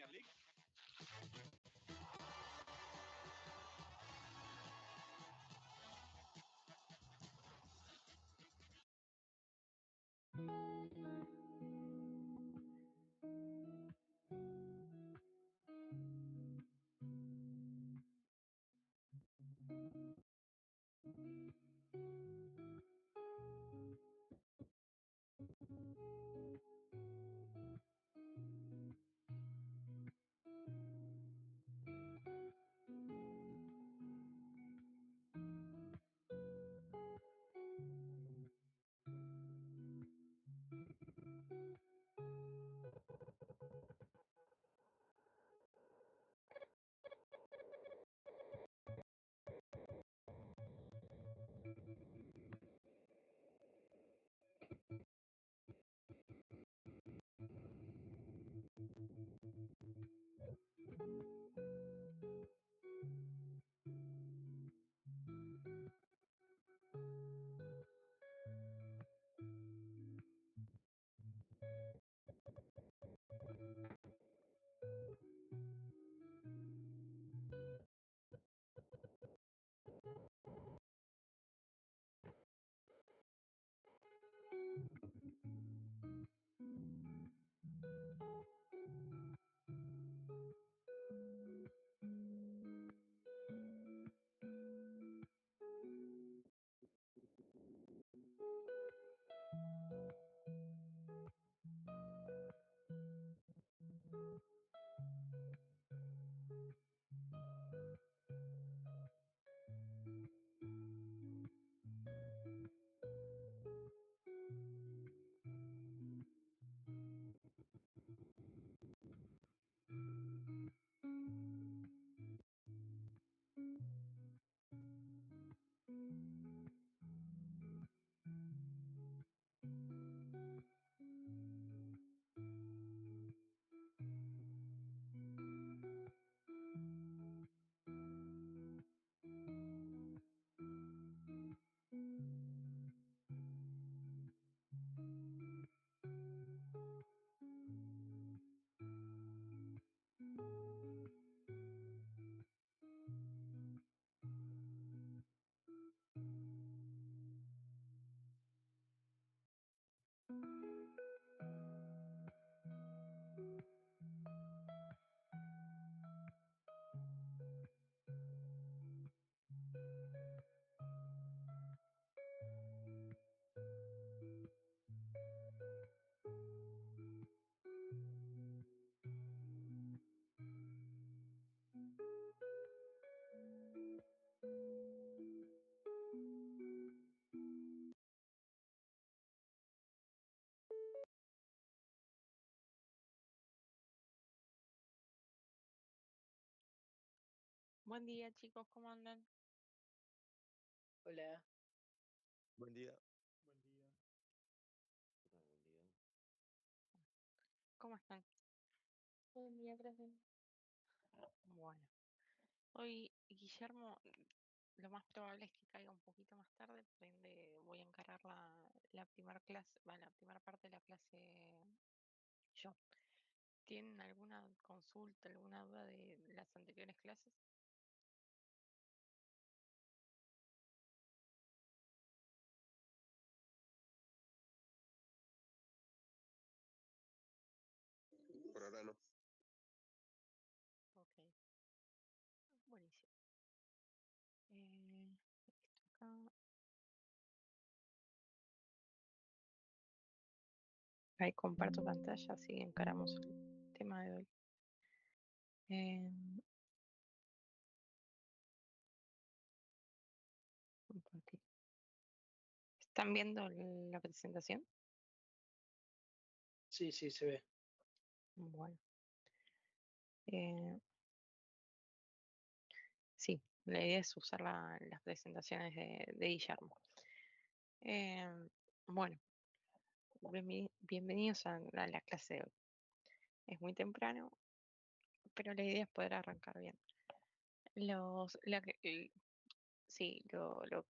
Premier League. Buen día, chicos, ¿cómo andan? Hola, Buen día. Buen día. ¿Qué tal? Buen día. ¿Cómo están? buen día, profe. Bueno, hoy Guillermo, lo más probable es que caiga un poquito más tarde, por ende voy a encarar la primera clase, bueno, la primera parte de la clase yo. ¿Tienen alguna consulta, alguna duda de las anteriores clases? Por ahora no. Ok, buenísimo. Esto acá. Ahí comparto pantalla, así encaramos el tema de hoy. Compartir. ¿Están viendo la presentación? Sí, se ve. Bueno. Sí, la idea es usar las presentaciones de Guillermo. Bueno, bienvenidos a la clase de hoy. Es muy temprano, pero la idea es poder arrancar bien. Sí,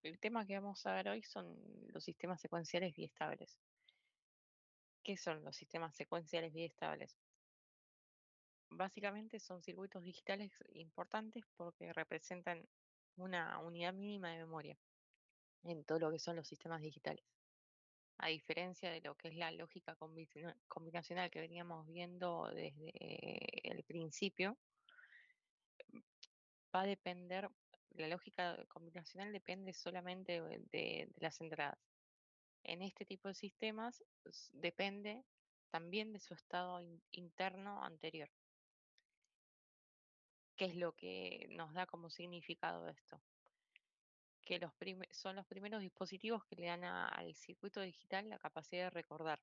el tema que vamos a ver hoy son los sistemas secuenciales biestables. ¿Qué son los sistemas secuenciales biestables? básicamente son circuitos digitales importantes porque representan una unidad mínima de memoria en todo lo que son los sistemas digitales. A diferencia de lo que es la lógica combinacional que veníamos viendo desde el principio, va a depender, la lógica combinacional depende solamente de las entradas. En este tipo de sistemas depende también de su estado interno anterior. ¿Qué es lo que nos da como significado esto? Que son los primeros dispositivos que le dan al circuito digital la capacidad de recordar.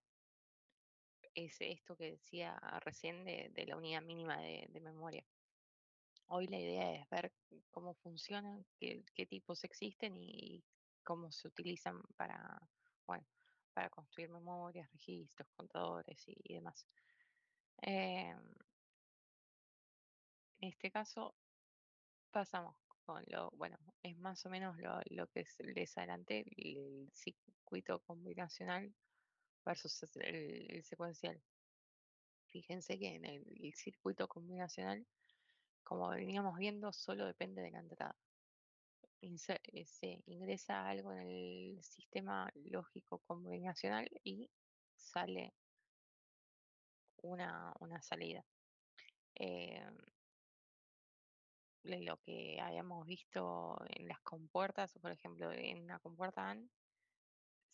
Es esto que decía recién de la unidad mínima de memoria. Hoy la idea es ver cómo funcionan, qué tipos existen y cómo se utilizan bueno, para construir memorias, registros, contadores y demás. En este caso pasamos bueno, es más o menos lo que les adelanté, el circuito combinacional versus el secuencial. Fíjense que en el circuito combinacional, como veníamos viendo, solo depende de la entrada. Se ingresa algo en el sistema lógico combinacional y sale una salida. Eh, lo que habíamos visto en las compuertas, o por ejemplo, en una compuerta AND,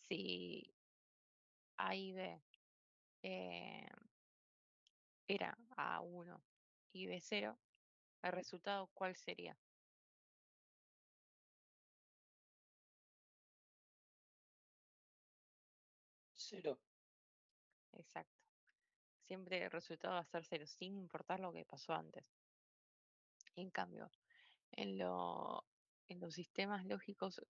si A y B eh, era A1 y B0, el resultado, ¿cuál sería? Cero. Exacto. Siempre el resultado va a ser cero, sin importar lo que pasó antes. En cambio, en, lo, en los sistemas lógicos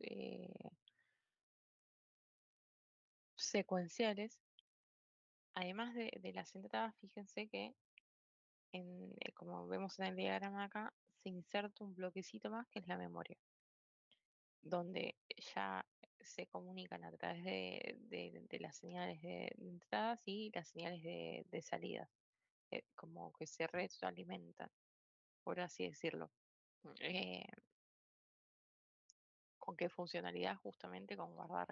secuenciales, además de las entradas, fíjense que como vemos en el diagrama acá, se inserta un bloquecito más que es la memoria, donde ya se comunican a través de las señales de entradas y las señales de salida, como que se retroalimentan, por así decirlo. Eh, ¿Con qué funcionalidad? Justamente con guardar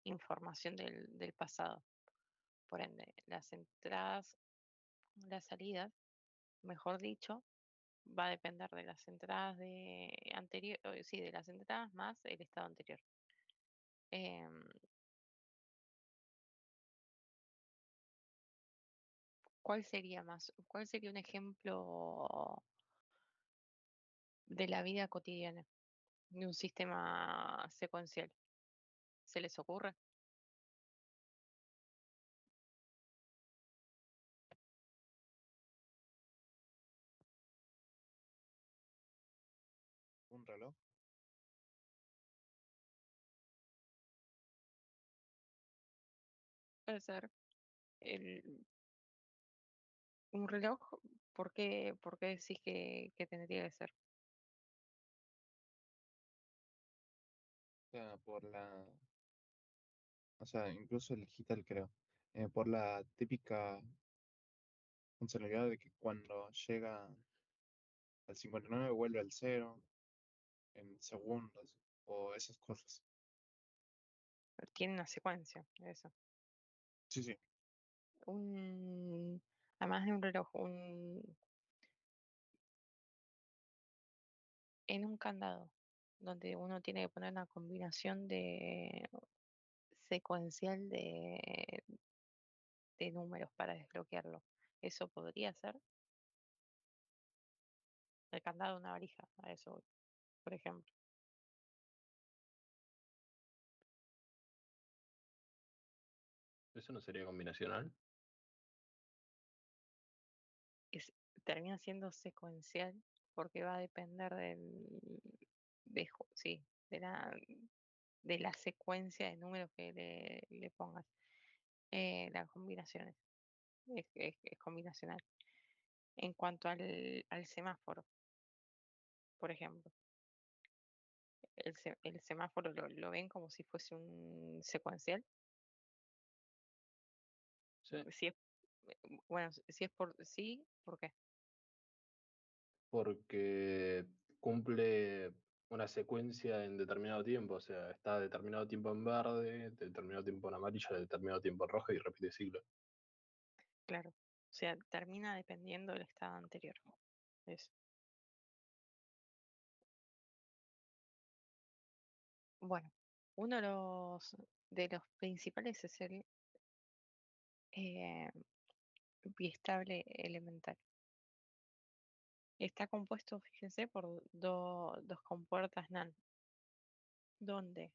información del pasado. Por ende, las entradas, las salidas, mejor dicho, va a depender de las entradas sí, de las entradas más el estado anterior. Em, cuál sería un ejemplo de la vida cotidiana de un sistema secuencial? ¿Se les ocurre? ¿Un reloj? Puede ser un reloj. ¿Por qué decís que tendría que ser? Sea, o sea, incluso el digital creo, por la típica funcionalidad de que cuando llega al 59 vuelve al cero en segundos o esas cosas. Tiene una secuencia, eso. Sí, sí, Un, Además de un reloj, en un candado, donde uno tiene que poner una combinación de secuencial de números para desbloquearlo. Eso podría ser el candado de una valija, a eso voy, por ejemplo. ¿Eso no sería combinacional? Es, Termina siendo secuencial porque va a depender sí, de la secuencia de números que le pongas. Las combinaciones, es combinacional. En cuanto al semáforo, por ejemplo, el semáforo lo ven como si fuese un secuencial. Sí. Si es, Bueno, si es por sí, ¿por qué? Porque cumple una secuencia en determinado tiempo, o sea, está determinado tiempo en verde, determinado tiempo en amarillo, determinado tiempo en rojo y repite ciclo. Claro. O sea, termina dependiendo del estado anterior. Eso. Bueno, uno de los principales es el eh, biestable elemental. Está compuesto, fíjense, por dos compuertas NaN, donde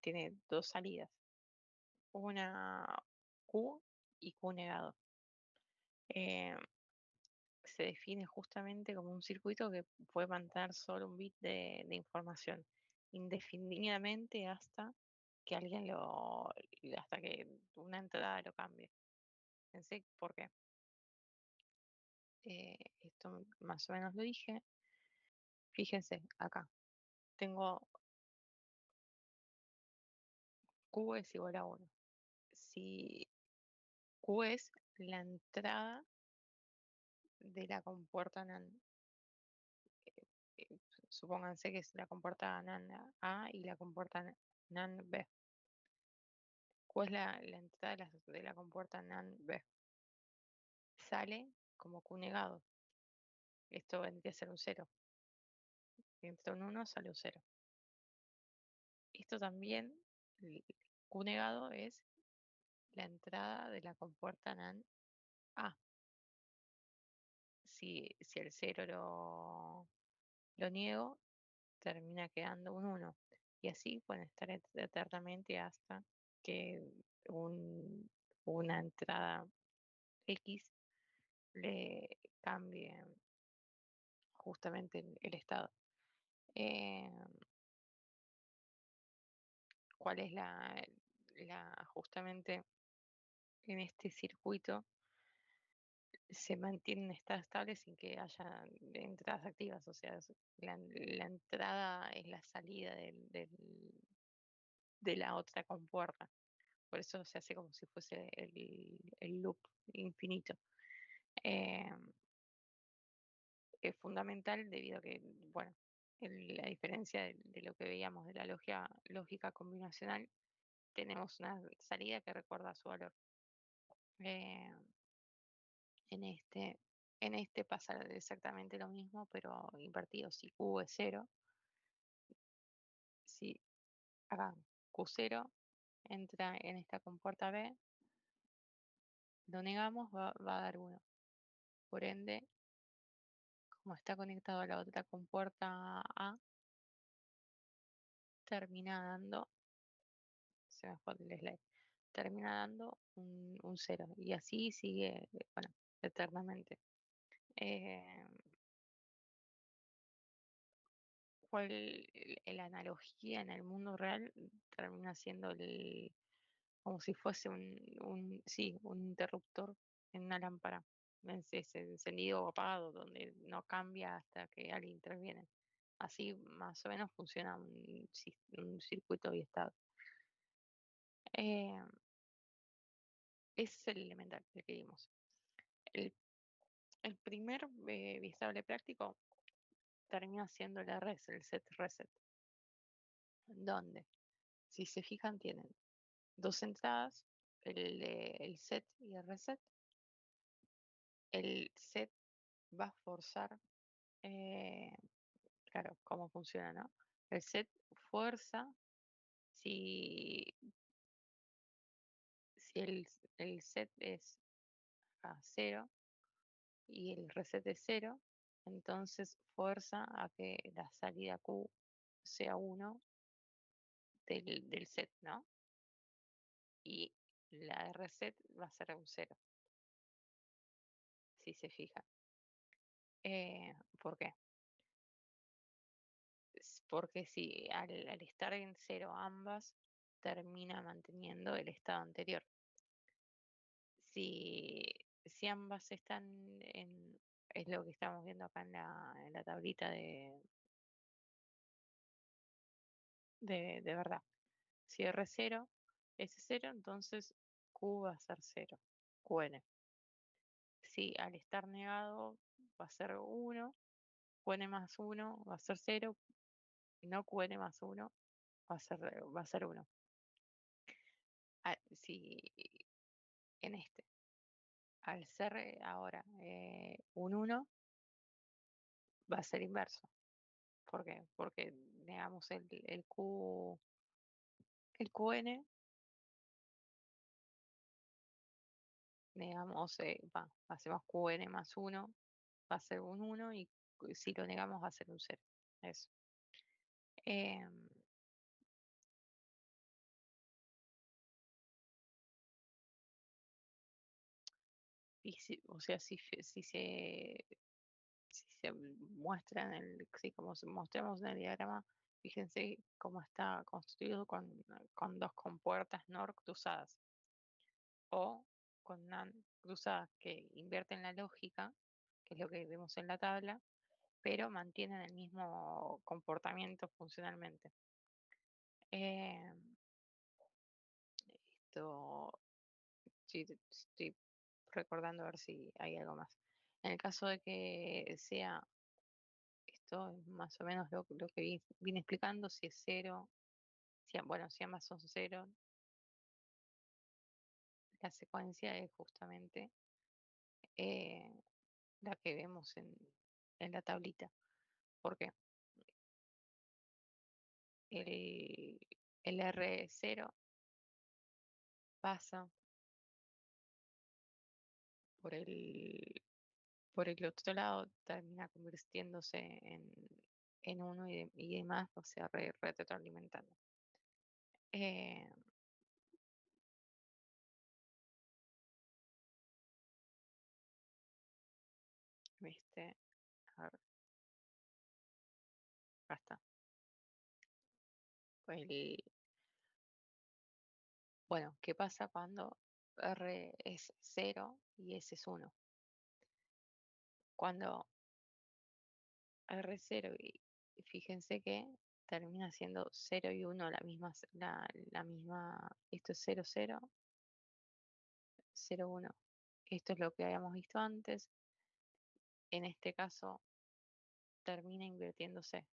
tiene dos salidas, una Q y Q negado. Eh, Se define justamente como un circuito que puede mantener solo un bit de información indefinidamente hasta que una entrada lo cambie. Pensé, ¿por qué? Esto más o menos lo dije. Fíjense, acá tengo Q es igual a 1. Si Q es la entrada de la compuerta NAND, eh, supónganse que es la compuerta NAND A y la compuerta NAND B. ¿Cuál es la entrada de la compuerta NAND B? Sale como Q negado. Esto vendría a ser un 0. Entra un 1, sale un 0. Esto también, el Q negado es la entrada de la compuerta NAND A. Si el 0 lo niego, termina quedando un 1. Y así pueden estar eternamente hasta que una entrada X le cambie justamente el estado. Eh, ¿Cuál es justamente en este circuito se mantiene un estado estable sin que haya entradas activas? O sea, la entrada es la salida de la otra compuerta. Por eso se hace como si fuese el loop infinito. Eh, es fundamental debido a que, bueno, la diferencia de lo que veíamos de la lógica combinacional, tenemos una salida que recuerda su valor. Eh, en este pasa exactamente lo mismo, pero invertido. Si Q es 0, si acá Q0 entra en esta compuerta B, lo negamos, va a dar 1. Por ende, como está conectado a la otra compuerta A, termina dando, se me fue el slide, termina dando un 0. Y así sigue, bueno, eternamente. Eh, la analogía en el mundo real termina siendo como si fuese sí, un interruptor en una lámpara. Es encendido o apagado, donde no cambia hasta que alguien interviene. Así más o menos funciona un circuito biestable. Eh, Ese es el elemental que vimos. El, el primer biestable práctico termina siendo el RS, el set reset, donde, si se fijan, tienen dos entradas, el set y el reset. El set va a forzar, eh, claro, cómo funciona, ¿no? El set fuerza si, si el set es a 0 y el reset es 0, entonces fuerza a que la salida Q sea 1 del set, ¿no? Y la reset va a ser un 0, si se fija. ¿Por qué? Porque si al estar en 0 ambas, termina manteniendo el estado anterior. Si ambas están es lo que estamos viendo acá en la tablita de verdad. Si R0 es 0, entonces Q va a ser 0. QN. Si al estar negado va a ser 1, QN más 1 va a ser 0, no QN más 1 va a ser 1. Si en este, al ser ahora un 1, va a ser inverso. ¿Por qué? Porque negamos el QN, negamos, hacemos QN más 1, va a ser un 1 y si lo negamos va a ser un 0. Eso. Em, o sea, si se muestra como mostramos en el diagrama, fíjense cómo está construido con dos compuertas NOR cruzadas o con NAND cruzadas que invierten la lógica, que es lo que vemos en la tabla, pero mantienen el mismo comportamiento funcionalmente. Eh, esto, sí, estoy recordando a ver si hay algo más. En el caso de que sea, esto es más o menos lo que vine explicando, si es 0, si ambas son 0, la secuencia es justamente eh, la que vemos en la tablita. Porque el, el R0 pasa por por el otro lado, termina convirtiéndose en 1 y demás, o sea, retroalimentando. Eh, ¿Viste? A ver, acá está. Bueno, ¿qué pasa cuando R es 0 y S es 1? Cuando R es 0 y fíjense que termina siendo 0 y 1 la misma, esto es 0, 0, 0, 1. Esto es lo que habíamos visto antes. En este caso termina invirtiéndose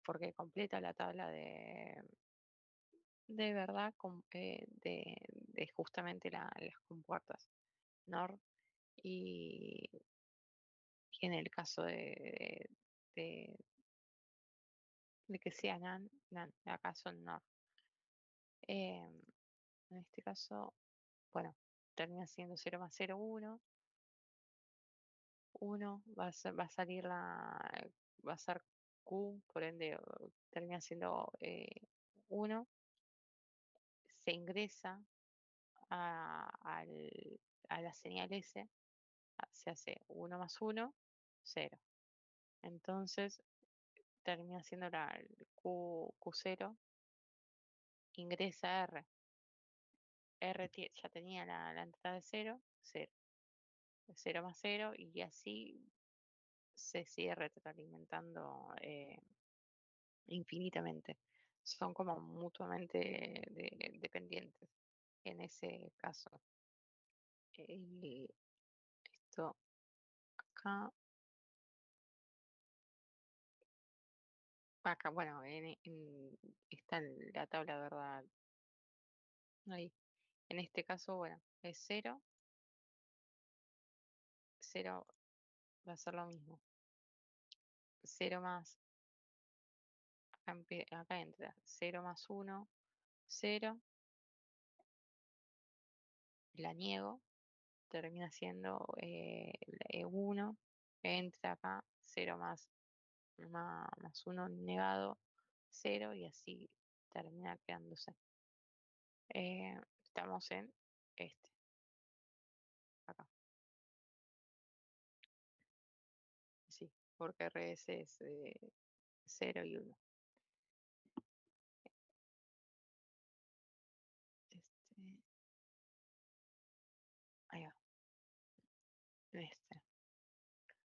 porque completa la tabla de verdad de justamente las compuertas NOR y, y en el caso de, de que sea NaN, acá son NOR. En este caso, bueno, termina siendo 0 más 0, 1. 1 va a salir va a ser Q, por ende termina siendo 1. Se ingresa a, a la señal S, se hace 1 más 1, 0. Entonces termina siendo el Q0, ingresa R. R ya tenía la entrada de 0, 0. 0 más 0 y así se sigue retroalimentando infinitamente. Son como mutuamente dependientes en ese caso. Y esto acá, bueno, está en la tabla, ¿verdad? Ahí. En este caso, bueno, es 0, 0 va a ser lo mismo. 0 más, acá entra 0 más 1, 0, la niego, termina siendo 1, entra acá, 0 más 1 negado, 0 y así termina quedándose. Estamos en acá. Sí, porque RS es 0 y 1. Ahí va.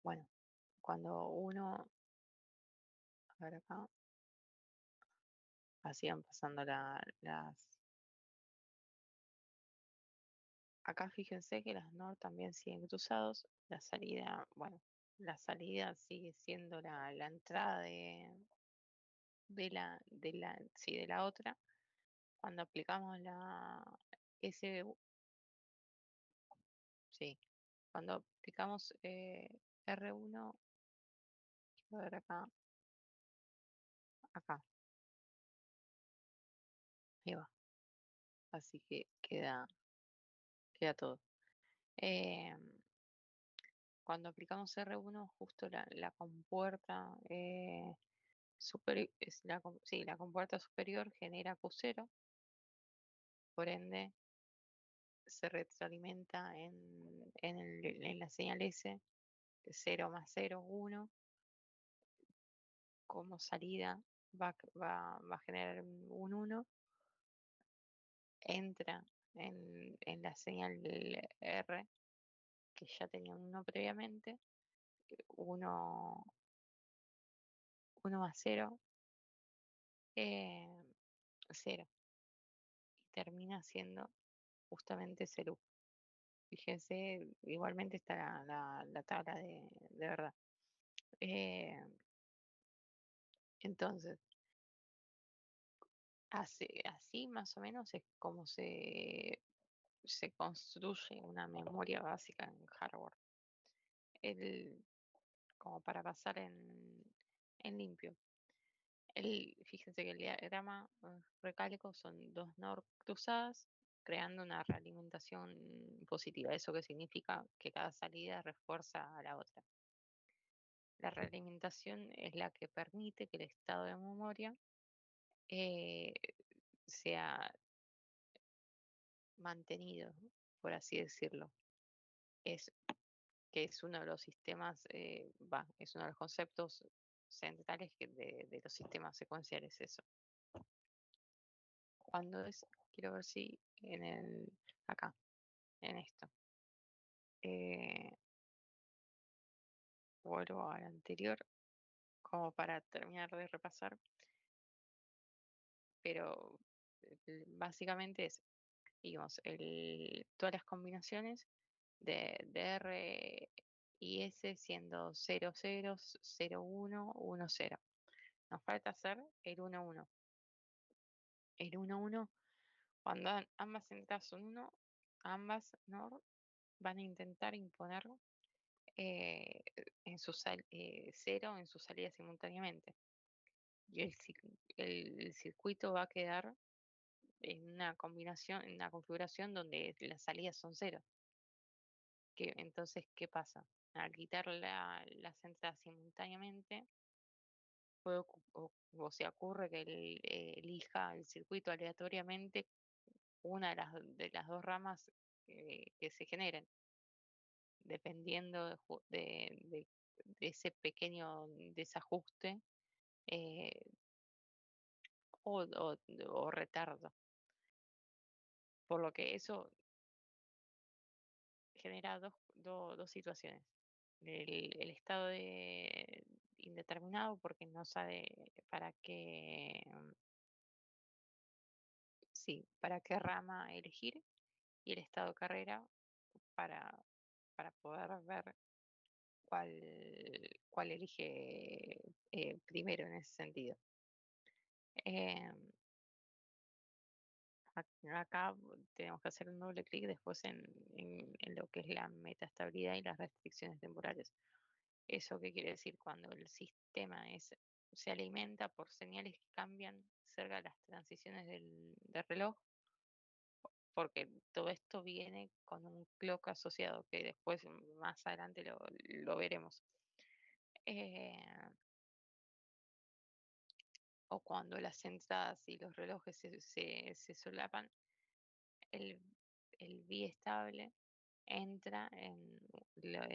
Bueno, cuando uno, a ver acá, así van pasando Acá fíjense que las NOR también siguen cruzados. La salida, bueno, la salida sigue siendo la entrada de la otra. Cuando aplicamos la SBU, sí, cuando aplicamos R1, quiero ver acá, ahí va. Así que queda todo. Cuando aplicamos R1, justo la compuerta sí, la compuerta superior genera Q0, por ende se retroalimenta en la señal S, 0 más 0, 1, como salida va a generar un 1, entra en la señal R, que ya tenía un 1 previamente, 1, 1 más 0, 0, y termina siendo justamente 0. Fíjense, igualmente está la tabla de verdad. Entonces, así más o menos es como se construye una memoria básica en hardware. Como para pasar en limpio. Fíjense que el diagrama recálculo son dos NOR cruzadas, creando una realimentación positiva. ¿Eso qué significa? Que cada salida refuerza a la otra. La realimentación es la que permite que el estado de memoria eh, sea mantenido, por así decirlo. Es que es uno de los sistemas, es uno de los conceptos centrales de los sistemas secuenciales, eso. Quiero ver si acá, en esto. Vuelvo al anterior, como para terminar de repasar, pero básicamente es, digamos, todas las combinaciones de R y S siendo 0, 0, 0, 1, 1, 0. Nos falta hacer el 1, 1. El 1, 1, cuando ambas entradas son 1, ambas NOR van a intentar imponer 0 en su salida simultáneamente. Y el circuito va a quedar en una combinación, en una configuración donde las salidas son 0. Entonces, ¿qué pasa? Al quitar las entradas simultáneamente, o sea, ocurre que él elija el circuito aleatoriamente una de las dos ramas que se generen, dependiendo de ese pequeño desajuste eh, o retardo. Por lo que eso genera dos situaciones. El estado de indeterminado, porque no sabe para qué, sí, para qué rama elegir, y el estado de carrera para, para poder ver cuál elige primero en ese sentido. Em, Acá tenemos que hacer un doble clic después en lo que es la metaestabilidad y las restricciones temporales. ¿Eso qué quiere decir? Cuando el sistema se alimenta por señales que cambian cerca de las transiciones del reloj, porque todo esto viene con un clock asociado, que después más adelante lo veremos. O cuando las entradas y los relojes se solapan, el, el biestable entra en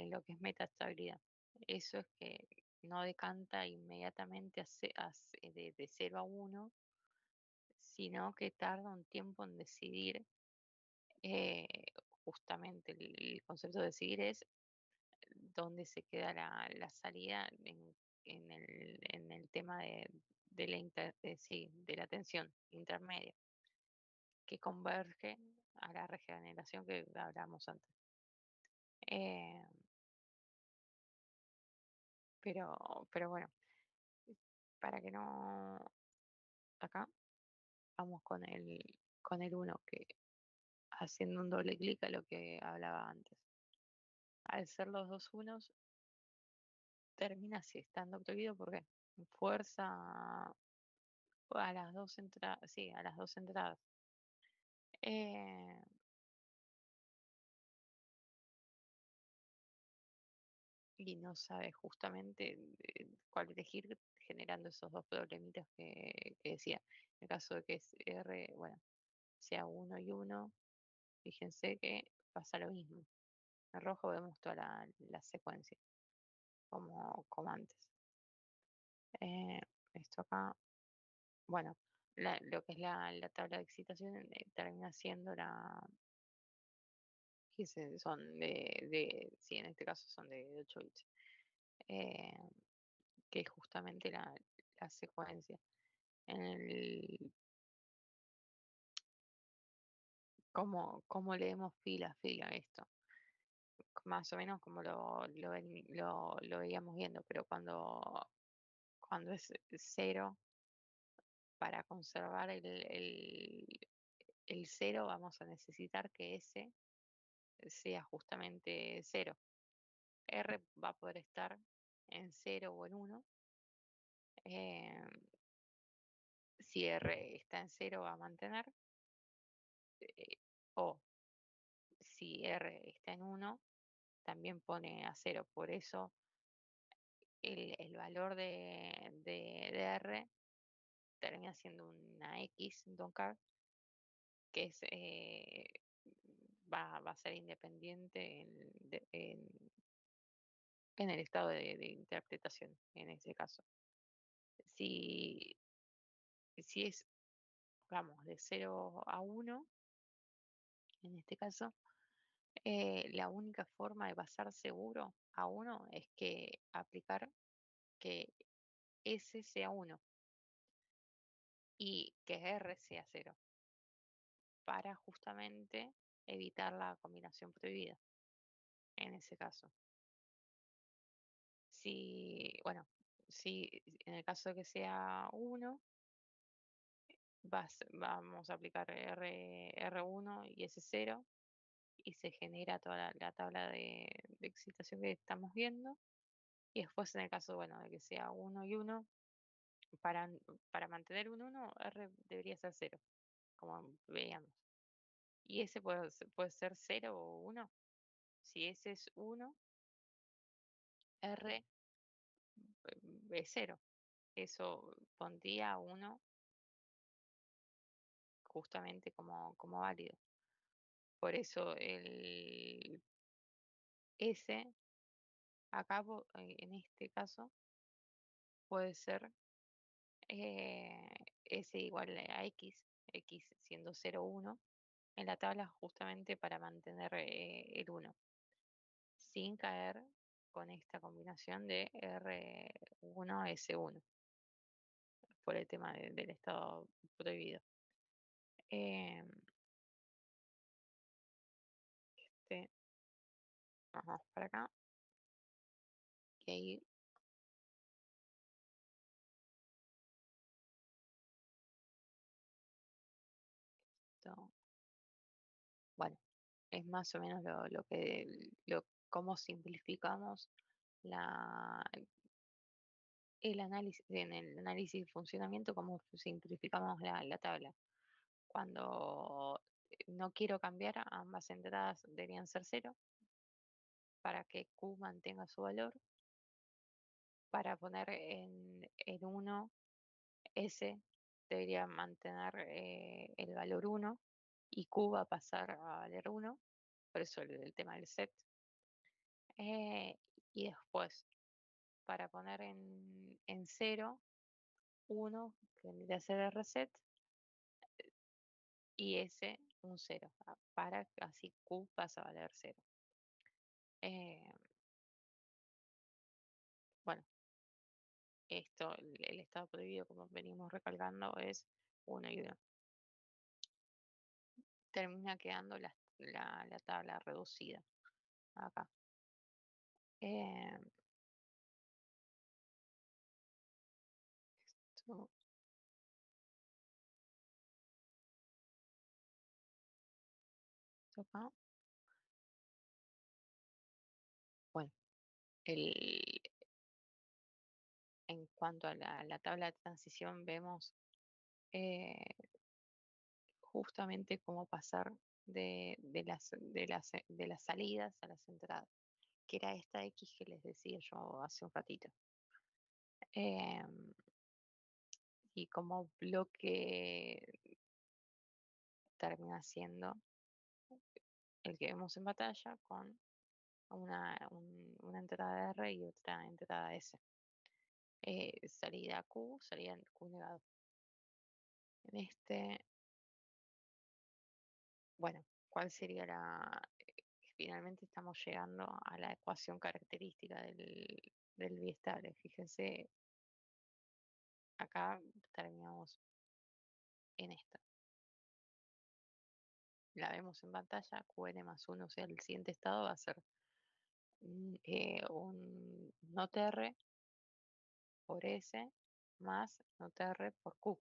lo que es metaestabilidad. Eso es que no decanta inmediatamente de 0 a 1, sino que tarda un tiempo en decidir. eh, Justamente el concepto de decidir es dónde se queda la salida en el tema de la tensión intermedia, que converge a la regeneración que hablamos antes. Eh, pero bueno, para que no, acá vamos con el uno, que haciendo un doble clic a lo que hablaba antes. Al ser los dos unos, termina así estando prohibido porque fuerza a las dos entradas, sí, a las dos entradas. Eh, y no sabe justamente cuál elegir, generando esos dos problemitas que decía. En el caso de que es R, bueno, sea uno y uno, fíjense que pasa lo mismo. En rojo vemos toda la secuencia, como antes. Eh, esto acá, bueno, lo que es la tabla de excitación termina siendo son sí, en este caso son de 8 bits, eh, que es justamente la secuencia. En el, cómo leemos fila a fila esto, más o menos como lo veíamos viendo, pero cuando es cero, para conservar el cero vamos a necesitar que S sea justamente cero. R va a poder estar en cero o en uno. Si R está en cero va a mantener. eh, o si R está en uno también pone a cero. Por eso el valor de R termina siendo una X, don't care, que va a ser independiente en el estado de interpretación, en ese caso. Si, si es, vamos, de cero a uno, en este caso, la única forma de pasar seguro a uno es que aplicar que S sea uno y que R sea cero, para justamente evitar la combinación prohibida, en ese caso. Si, bueno, si en el caso de que sea uno, vamos a aplicar R1 y S0 y se genera toda la tabla de excitación que estamos viendo. Y después en el caso, bueno, de que sea uno y uno, para, para mantener un uno, R debería ser cero, como veíamos. Y ese puede ser cero o uno. Si ese es uno, R es cero. Eso pondría uno justamente como válido. Por eso el S acá, en este caso, puede ser S igual a X siendo 0, 1, en la tabla justamente para mantener el 1, sin caer con esta combinación de R1, S1, por el tema del estado prohibido. Eh, este, vamos para acá, y ahí esto, bueno, es más o menos cómo simplificamos la, el análisis, en el análisis de funcionamiento, cómo simplificamos la tabla. Cuando no quiero cambiar, ambas entradas deberían ser cero para que Q mantenga su valor. Para poner en 1, S debería mantener el valor 1 y Q va a pasar a valer 1. Por eso el tema del set. Eh, y después, para poner en 0, 1, que vendría a ser el reset, y S un 0, para que así Q pasa a valer 0. Bueno, esto, el estado prohibido, como venimos recalcando, es 1 y 1. termina quedando la tabla reducida acá. Esto, esto acá. Bueno, en cuanto a la tabla de transición, vemos justamente cómo pasar de las salidas a las entradas, que era esta X que les decía yo hace un ratito. Y como bloque termina siendo el que vemos en batalla con una entrada R y otra entrada S. Salida Q, salida Q negado. En este, bueno, ¿cuál sería finalmente estamos llegando a la ecuación característica del biestable? Fíjense, acá terminamos en esta. La vemos en pantalla, Qn más 1, o sea, el siguiente estado va a ser un not R por S más not R por Q.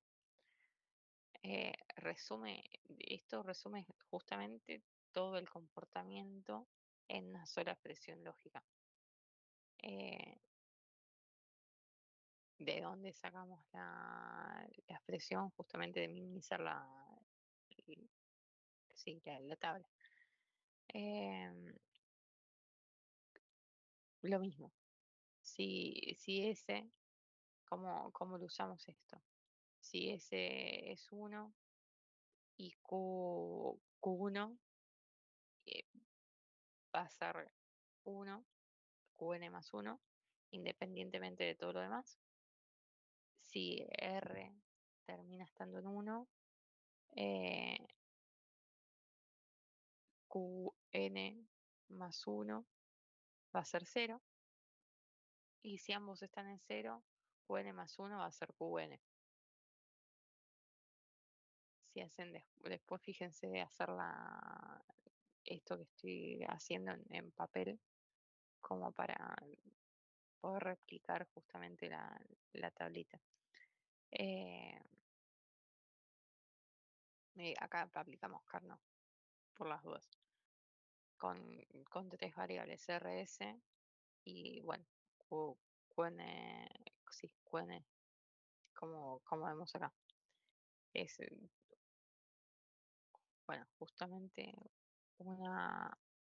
Esto resume justamente todo el comportamiento en una sola expresión lógica. ¿De dónde sacamos la expresión? Justamente de minimizar la tabla. Lo mismo. Si S, ¿cómo lo usamos esto? Si S es 1 y Q1 va a ser 1, Qn más 1, independientemente de todo lo demás. Si R termina estando en 1, Qn más 1 va a ser 0. Y si ambos están en 0, Qn más 1 va a ser Qn. Si hacen después, fíjense hacer esto que estoy haciendo en papel, como para poder replicar justamente la tablita. Acá aplicamos Carnot, por las dudas, con tres variables rs y bueno, Qn, sí, Qn, como vemos acá. Es, bueno, justamente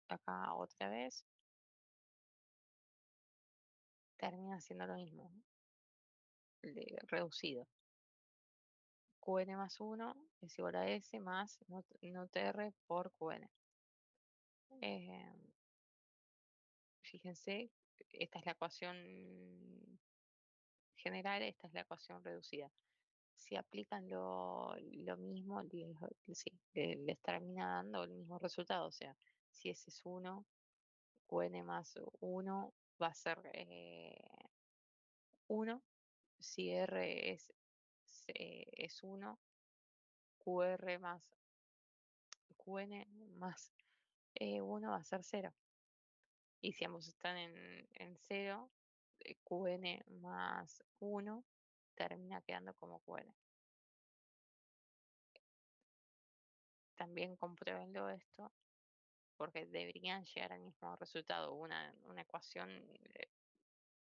acá otra vez, termina siendo lo mismo, reducido. Qn más 1 es igual a S más not R por Qn. Fíjense, esta es la ecuación general, esta es la ecuación reducida. Si aplican lo mismo, les termina dando el mismo resultado. O sea, si S es 1, Qn más 1 va a ser 1. Si R es 1, Qn más 1 va a ser 0. Y si ambos están en 0, Qn más 1 termina quedando como Qn. También compruébenlo esto, porque deberían llegar al mismo resultado. Una ecuación,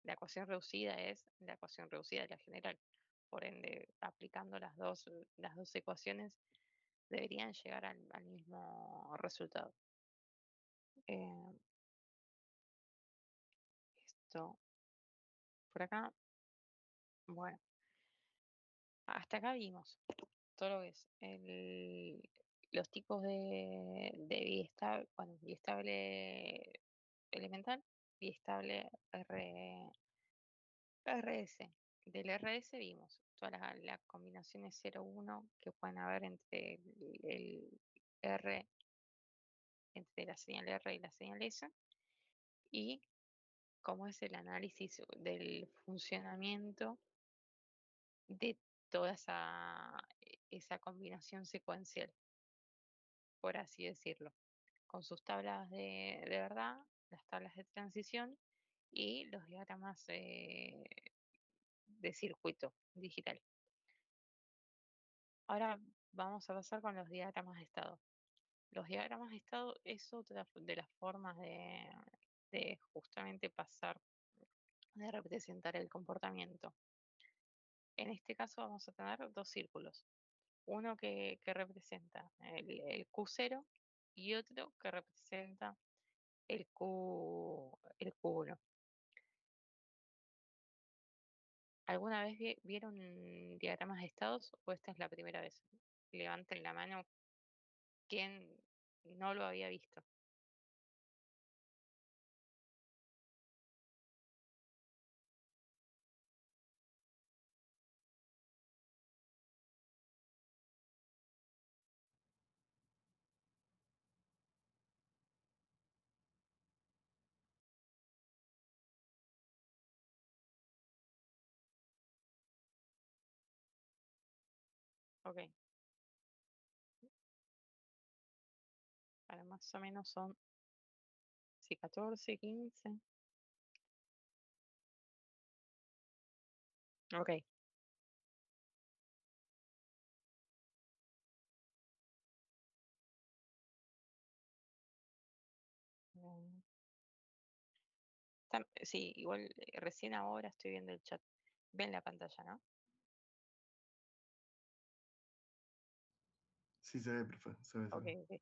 la ecuación reducida es la ecuación reducida de la general. Por ende, aplicando las dos ecuaciones, deberían llegar al mismo resultado. Esto por acá. Bueno, hasta acá vimos todo lo que es los tipos de biestable, bueno, biestable elemental, biestable RS. Del RS vimos todas las combinaciones 0-1 que pueden haber entre el R, entre la señal R y la señal S, y cómo es el análisis del funcionamiento de toda esa combinación secuencial. por así decirlo, con sus tablas de verdad, las tablas de transición y los diagramas de circuito digital. Ahora vamos a pasar con los diagramas de estado. Los diagramas de estado es otra de las formas de justamente pasar, de representar el comportamiento. En este caso vamos a tener dos círculos. Uno que representa el Q0 y otro que representa el Q1. ¿Alguna vez vieron diagramas de estados o esta es la primera vez? Levanten la mano quien no lo había visto. Ok, para más o menos son, sí, 14, 15. Ok. Mm, sí, igual recién ahora estoy viendo el chat. Ven la pantalla, ¿no? Sí, se ve, profe, se ve, se Ok, ve. ok.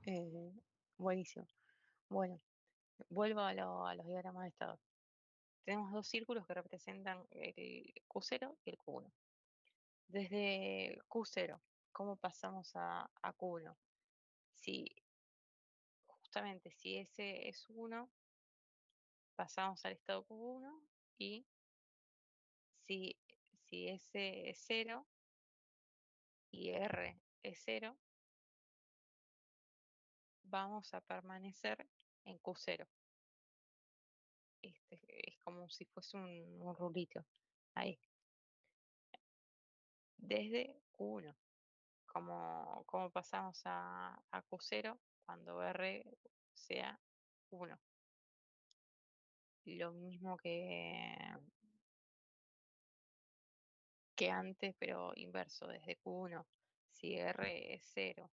Eh, buenísimo. Bueno, vuelvo a los diagramas de estado. Tenemos dos círculos que representan el Q0 y el Q1. Desde Q0, ¿cómo pasamos a Q1? Si justamente si ese es 1, pasamos al estado Q1 y si, si ese es 0 y R es 0, vamos a permanecer en Q0. Este, es como si fuese un rulito. Ahí. Desde Q1. Como pasamos a Q0 cuando R sea 1. Lo mismo que antes, pero inverso, desde Q1. Si R es 0,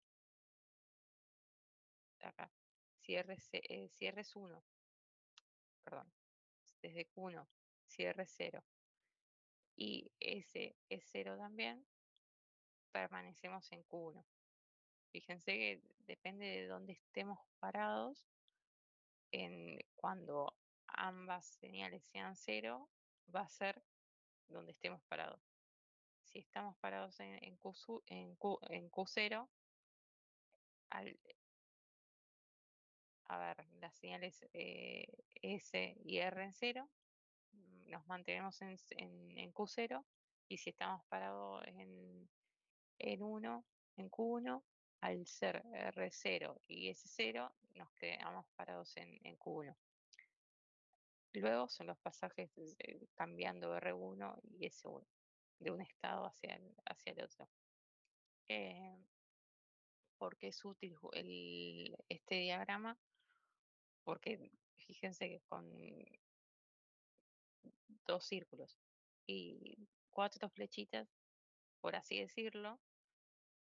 acá. Si R es 1, perdón. Desde Q1, si R es 0 y S es 0 también, permanecemos en Q1. Fíjense que depende de dónde estemos parados, cuando ambas señales sean 0, va a ser donde estemos parados. Si estamos parados en Q0, a ver, las señales S y R en 0, nos mantenemos en Q0, y si estamos parados en 1, en Q1, al ser R0 y S0, nos quedamos parados en Q1. Luego son los pasajes cambiando R1 y S1, de un estado hacia el otro. ¿Por qué es útil este diagrama? Porque fíjense que con dos círculos y cuatro flechitas, por así decirlo,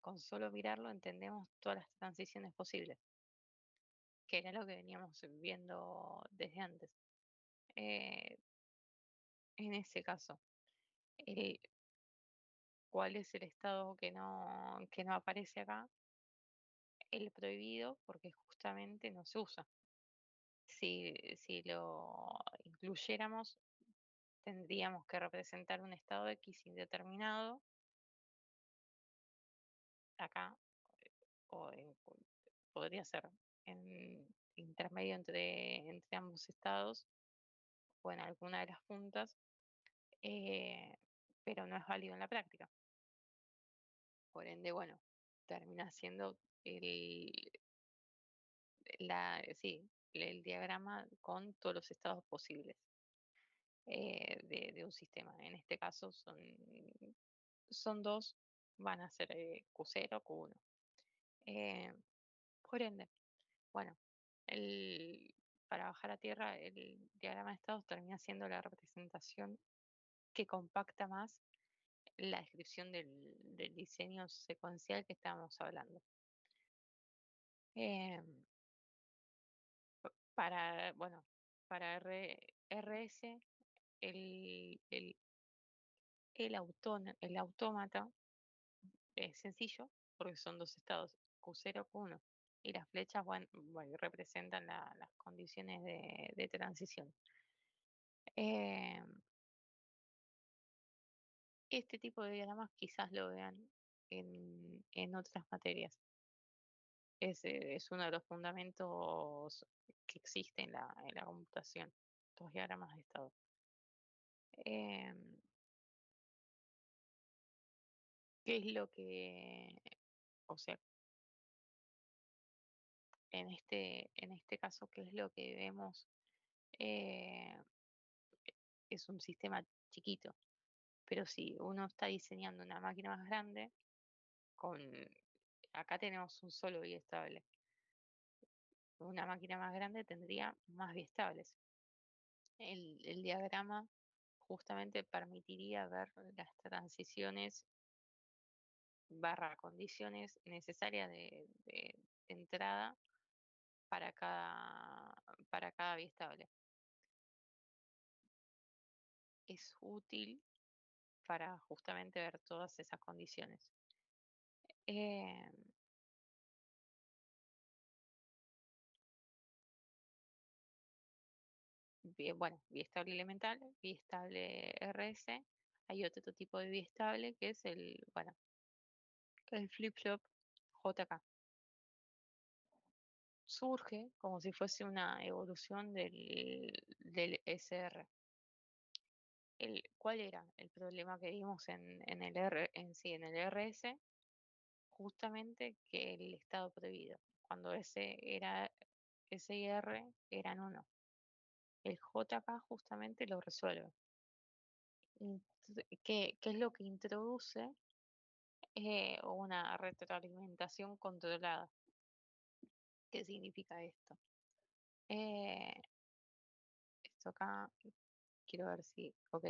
con solo mirarlo entendemos todas las transiciones posibles, que era lo que veníamos viendo desde antes. Eh, en ese caso, el- ¿cuál es el estado que no aparece acá? El prohibido, porque justamente no se usa. Si lo incluyéramos, tendríamos que representar un estado X indeterminado acá, o podría ser en intermedio entre ambos estados o en alguna de las puntas, eh, pero no es válido en la práctica. Por ende, bueno, termina siendo sí, el diagrama con todos los estados posibles de un sistema. En este caso son dos, van a ser Q0, Q1. Eh, por ende, bueno, para bajar a tierra, el diagrama de estados termina siendo la representación que compacta más la descripción del diseño secuencial que estábamos hablando. Em, bueno, para RS, el autómata es sencillo porque son dos estados, Q0, Q1. Y las flechas bueno, representan las condiciones de transición. Em, este tipo de diagramas quizás lo vean en otras materias. Es uno de los fundamentos que existe en la computación, los diagramas de estado. Em, ¿Qué es lo que, o sea, en este caso, qué es lo que vemos? Eh, es un sistema chiquito, pero si uno está diseñando una máquina más grande, con, acá tenemos un solo biestable. Una máquina más grande tendría más biestables. El diagrama justamente permitiría ver las transiciones barra condiciones necesarias de entrada para cada biestable. Es útil para justamente ver todas esas condiciones. Eh, bueno, biestable elemental, biestable RS. Hay otro tipo de biestable que es el flip-flop JK. Surge como si fuese una evolución del SR. ¿Cuál era el problema que vimos en el RS? Justamente que el estado prohibido, cuando S y R eran uno. El JK justamente lo resuelve. ¿Qué es lo que introduce? Una retroalimentación controlada. ¿Qué significa esto? Eh, Esto acá, quiero ver si, ok.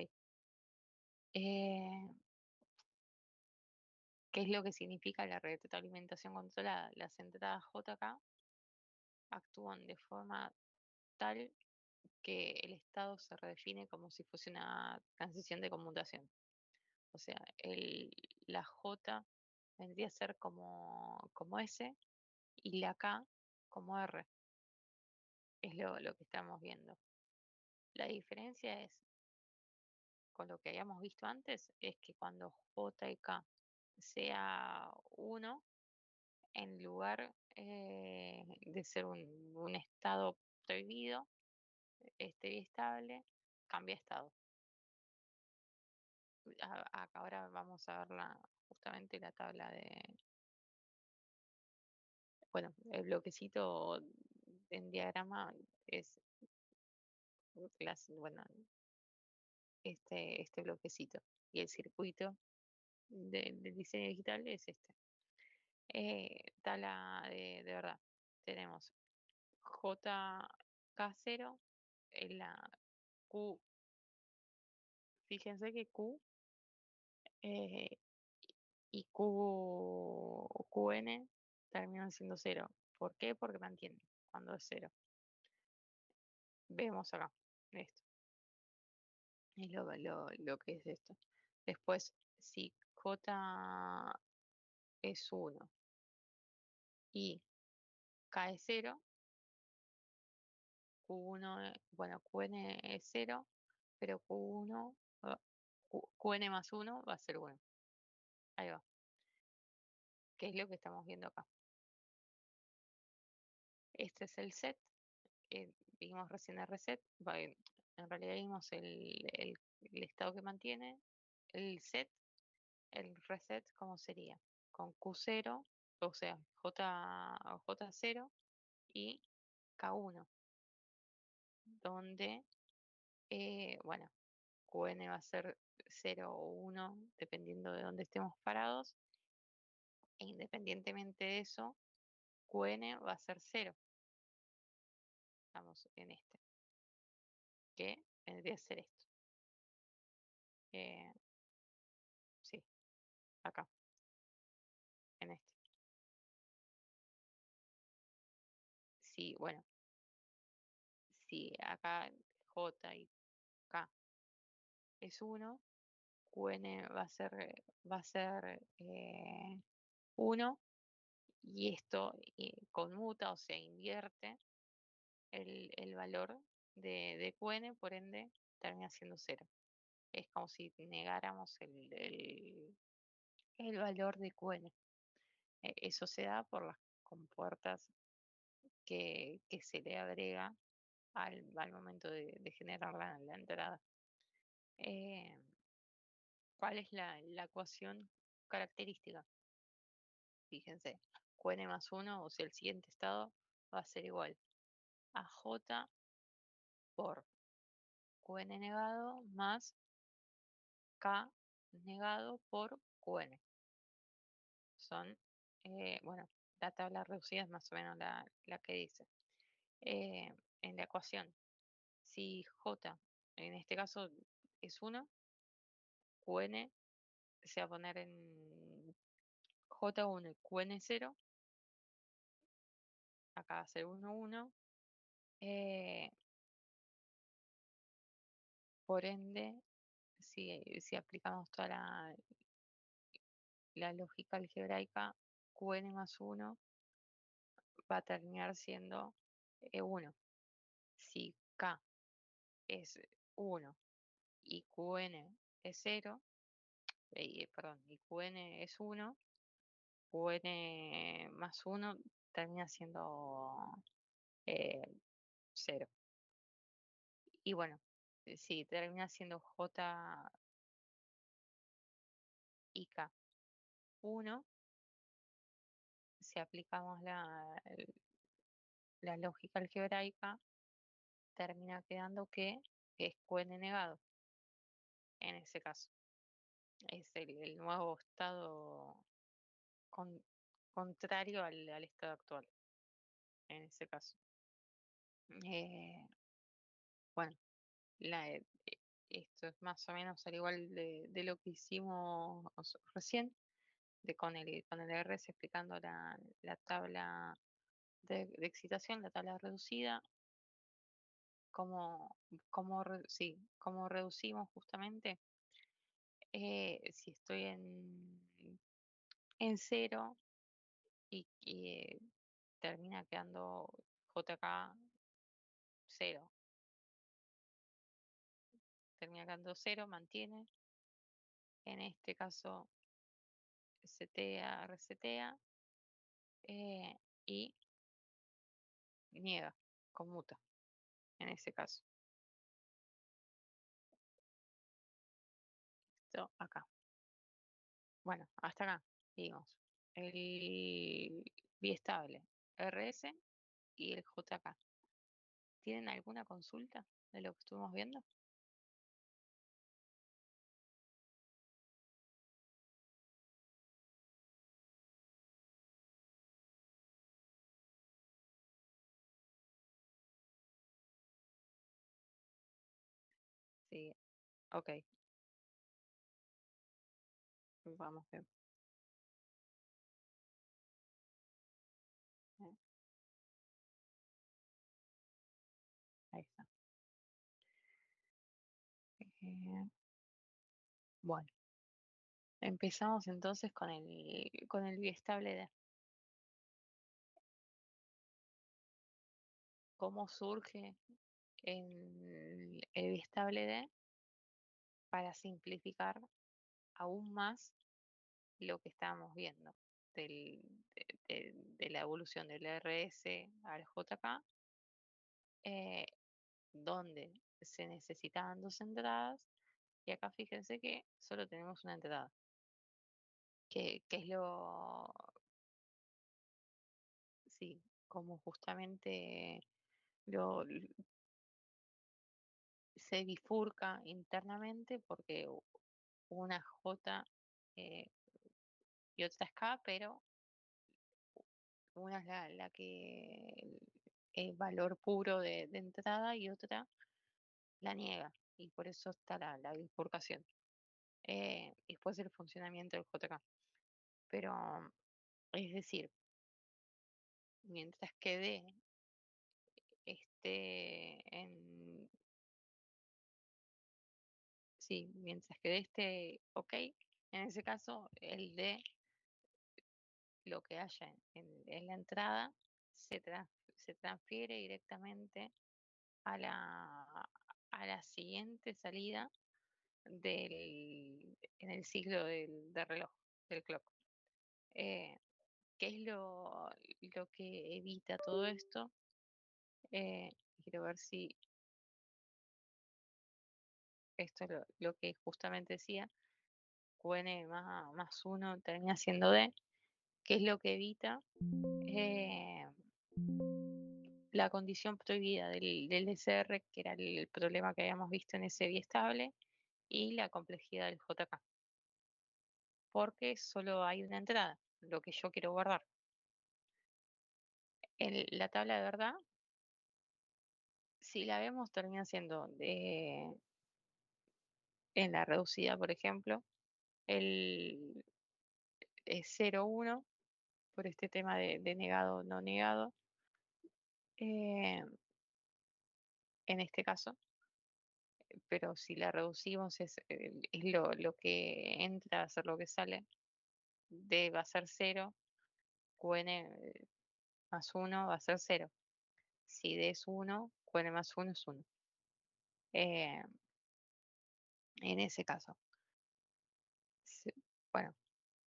Eh, ¿Qué es lo que significa la retroalimentación controlada? Las entradas JK actúan de forma tal que el estado se redefine como si fuese una transición de conmutación. O sea, la J vendría a ser como S y la K como R. Es lo que estamos viendo. La diferencia es, con lo que habíamos visto antes, es que cuando J y K sea 1, en lugar de ser un estado prohibido, estable, cambia estado. Acá ahora vamos a ver justamente la tabla bueno, el bloquecito en diagrama es bueno, este bloquecito. Y el circuito del diseño digital es este. Tabla de verdad. Tenemos JK0 en la Q. Fíjense que Q eh, y QN terminan siendo cero. ¿Por qué? Porque mantienen cuando es cero. Vemos acá esto. Es lo que es esto. Después, si J es 1 y K es 0, Q1, bueno, QN es 0, pero Q1, QN más 1 va a ser 1. Ahí va. ¿Qué es lo que estamos viendo acá? Este es el set. Vimos recién el reset. En realidad vimos el estado que mantiene. El set, el reset, ¿cómo sería? Con Q0, o sea, J0 y K1, donde, bueno, QN va a ser 0 o 1, dependiendo de dónde estemos parados. E independientemente de eso, QN va a ser 0. Estamos en este, que vendría a ser esto. Sí, acá, en este. Sí, bueno, si acá J y K es 1, QN va a ser 1 y esto conmuta o se invierte el valor de QN, por ende termina siendo 0. Es como si negáramos el valor de QN. Eso se da por las compuertas que se le agrega al momento de generar la entrada. Eh, ¿Cuál es la ecuación característica? Fíjense, QN más 1, o sea, el siguiente estado va a ser igual a J por QN negado más K negado por QN. Son, bueno, la tabla reducida es más o menos la que dice. En la ecuación, si J, en este caso es 1, QN se va a poner en J1 y QN0, acá va a ser 1, 1. Por ende, si aplicamos toda la lógica algebraica, QN más 1 va a terminar siendo 1. Si K es 1 y QN es 0, perdón, y QN es 1, QN más 1 termina siendo 0. Y bueno, si termina siendo J y K 1, si aplicamos la lógica algebraica, termina quedando que es QN negado en ese caso. Es el nuevo estado con- contrario al estado actual, en ese caso. Eh, bueno, esto es más o menos al igual de lo que hicimos recién, con el RS explicando la tabla de excitación, la tabla reducida, cómo reducimos justamente. Si estoy en 0 y termina quedando JK 0, termina quedando 0, mantiene. En este caso, setea, resetea y niega, conmuta, en ese caso. Esto acá. Bueno, hasta acá, digamos. El biestable RS y el JK. ¿Tienen alguna consulta de lo que estuvimos viendo? Sí, ok, vamos bien. Eh, Ahí está. Eh, bueno, empezamos entonces con el biestable D. ¿Cómo surge el biestable D? Para simplificar aún más lo que estábamos viendo del- de la evolución del RS al JK, eh, donde se necesitaban dos entradas, y acá fíjense que solo tenemos una entrada, que es sí, como justamente lo se bifurca internamente porque una J eh, y otra es K, pero una es la que el valor puro de entrada y otra la niega. Y por eso está la bifurcación. Y después el funcionamiento del JK. Pero, es decir, mientras que D esté en... Sí, mientras que D esté ok, en ese caso el D, lo que haya en la entrada, se transfiere directamente a la siguiente salida en el ciclo del reloj, del clock. Eh, ¿Qué es lo que evita todo esto? Eh, Quiero ver si esto es lo que justamente decía, QN más 1 termina siendo D, que es lo que evita eh, la condición prohibida del SR, que era el problema que habíamos visto en ese biestable, y la complejidad del JK, porque solo hay una entrada, lo que yo quiero guardar. En la tabla de verdad, si la vemos, termina siendo en la reducida, por ejemplo, el 0,1 por este tema de negado o no negado, eh, en este caso, pero si la reducimos es lo que entra a ser lo que sale, D va a ser 0, QN más 1 va a ser 0. Si D es 1, QN más 1 es 1. Eh, en ese caso, se- bueno,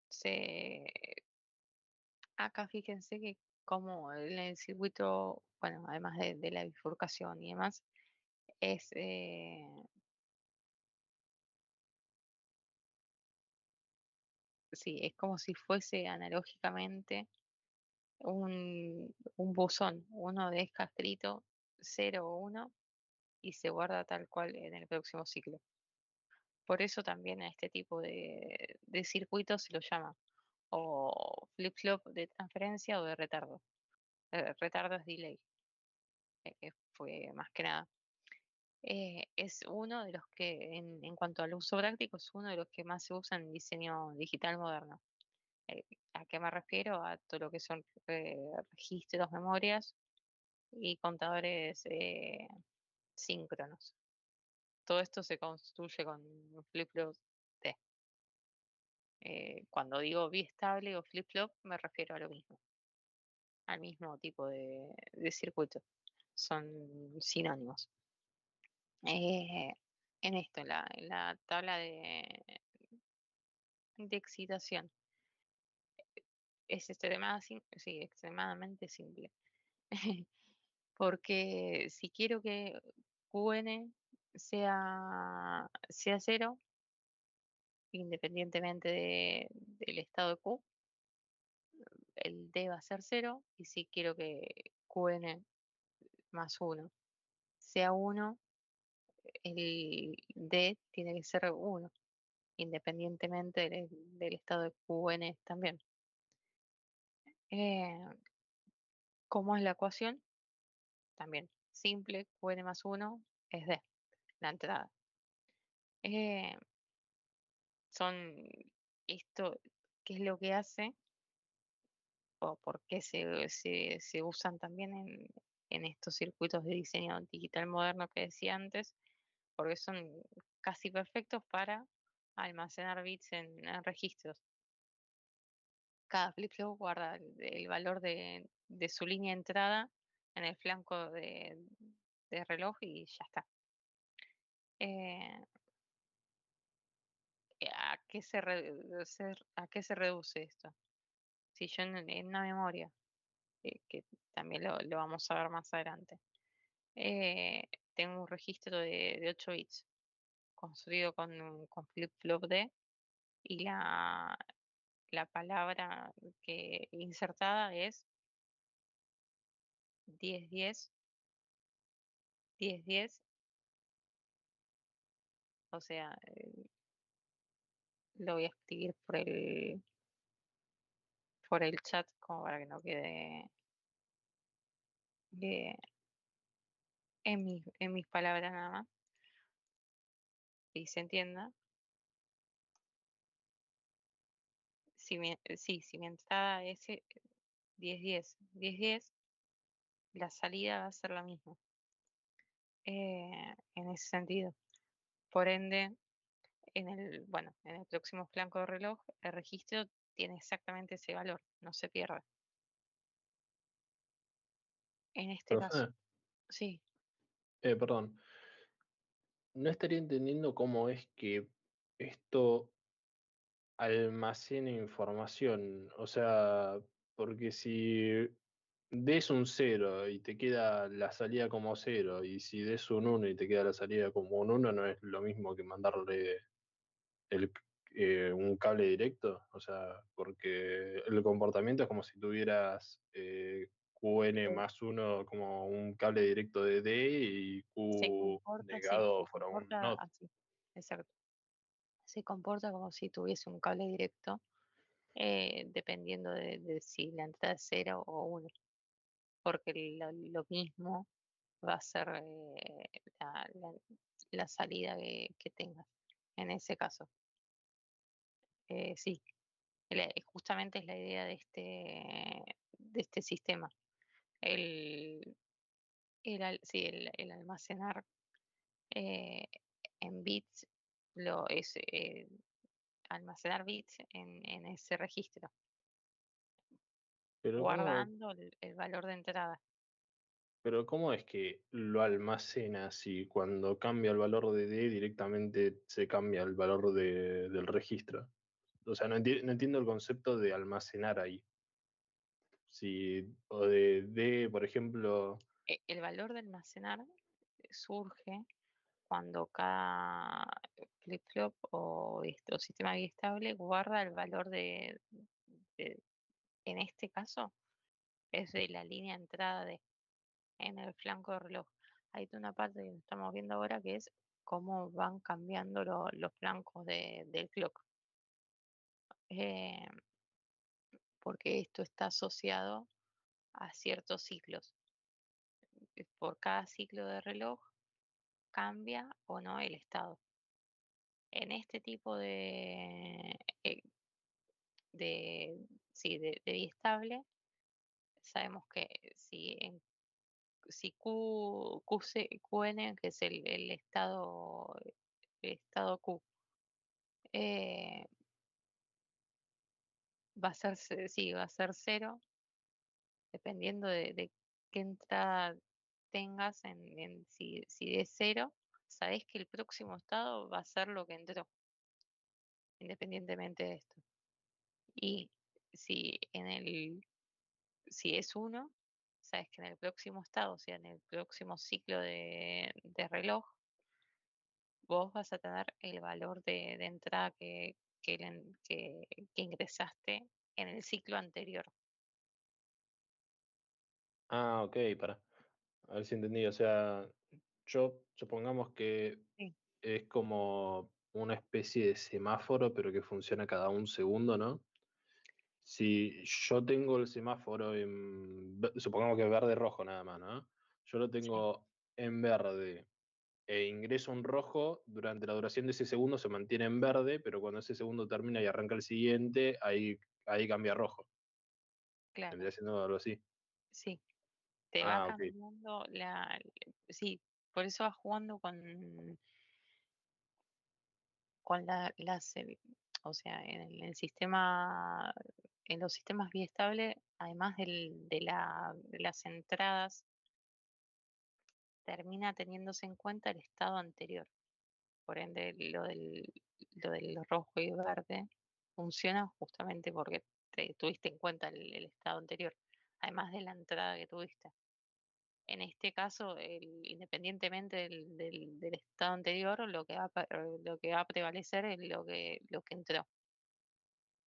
se, acá fíjense que como en el circuito, bueno, además de la bifurcación y demás, es, sí, es como si fuese analógicamente un buzón. Uno deja escrito 0 o 1 y se guarda tal cual en el próximo ciclo. Por eso también a este tipo de circuitos se lo llama o flip-flop de transferencia o de retardo. Retardo es delay, fue más que nada. Es uno de los que, en cuanto al uso práctico, es uno de los que más se usa en diseño digital moderno. Eh, ¿A qué me refiero? A todo lo que son registros, memorias y contadores síncronos. Todo esto se construye con flip-flop T. Cuando digo biestable o flip-flop, me refiero a lo mismo, al mismo tipo de circuito. Son sinónimos. En esto, en la tabla de excitación, es sí, extremadamente simple. Porque si quiero que QN sea 0, independientemente del estado de Q, el D va a ser 0, y si quiero que QN más 1 sea 1, el D tiene que ser 1, independientemente del estado de QN también. Eh, ¿Cómo es la ecuación? También simple, QN más 1 es D, la entrada. Eh, Son esto, ¿qué es lo que hace? ¿O por qué se usan también en estos circuitos de diseño digital moderno que decía antes? Porque son casi perfectos para almacenar bits en registros. Cada flip-flop guarda el valor de su línea de entrada en el flanco de reloj y ya está. Eh, ¿A qué se reduce esto? Si yo en una memoria, que también lo vamos a ver más adelante, eh, tengo un registro de 8 bits construido con flip-flop D, y la palabra que insertada es 10-10, 10-10, o sea, lo voy a escribir por el chat, como para que no quede en mis palabras nada más y se entienda. Si mi entrada es 10-10, 10-10, la salida va a ser la misma. En ese sentido. Por ende, en el próximo flanco de reloj, el registro tiene exactamente ese valor, no se pierde. En este caso, Profe, sí. perdón, no estaría entendiendo cómo es que esto almacena información. O sea, porque si des un 0 y te queda la salida como 0, y si des un 1 y te queda la salida como un 1, no es lo mismo que mandarle el, un cable directo. O sea, porque el comportamiento es como si tuvieras QN eh, más 1 como un cable directo de D y Se Q comporta, sí, negado se fuera un comporta NOT. así. Exacto. Se comporta como si tuviese un cable directo, dependiendo de si la entrada es 0 o 1. Porque lo mismo va a ser la salida que tengas en ese caso. Sí, justamente es la idea de este sistema. El, sí, el almacenar eh, en bits es almacenar bits en ese registro, Pero ¿cómo, guardando el valor de entrada. pero ¿cómo es que lo almacena si cuando cambia el valor de D directamente se cambia el valor del registro? O sea, no entiendo el concepto de almacenar ahí. Si, o de D, por ejemplo, El valor de almacenar surge cuando cada flip-flop o sistema biestable guarda el valor de- en este caso, es de la línea entrada en el flanco de reloj. Hay toda una parte que estamos viendo ahora que es cómo van cambiando los flancos del clock. Eh, Porque esto está asociado a ciertos ciclos. Por cada ciclo de reloj cambia o no el estado. En este tipo eh, de, sí, de biestable, sabemos que si QN, que es el estado Q, eh, sí, va a ser 0, dependiendo de qué entrada tengas si es 0, sabés que el próximo estado va a ser lo que entró, independientemente de esto. Y si si es 1, sabes que en el próximo estado, o sea, en el próximo ciclo de reloj, vos vas a tener el valor de entrada que ingresaste en el ciclo anterior. ah, ok, para, a ver si entendí. O sea, yo supongamos que Sí, es como una especie de semáforo, pero que funciona cada un segundo, ¿no? Si yo tengo el semáforo supongamos que es verde-rojo nada más, ¿no? Yo lo sí, tengo en verde e ingreso un rojo, durante la duración de ese segundo se mantiene en verde, pero cuando ese segundo termina y arranca el siguiente, ahí cambia a rojo. claro, Vendría siendo algo así. sí. Te va Ah, ok. cambiando sí, por eso vas jugando con o sea, en el sistema, en los sistemas biestables, además de las entradas, termina teniéndose en cuenta el estado anterior. Por ende, lo del rojo y verde funciona justamente porque tuviste en cuenta el estado anterior, además de la entrada que tuviste. En este caso, independientemente del estado anterior, lo que va a prevalecer es lo que entró,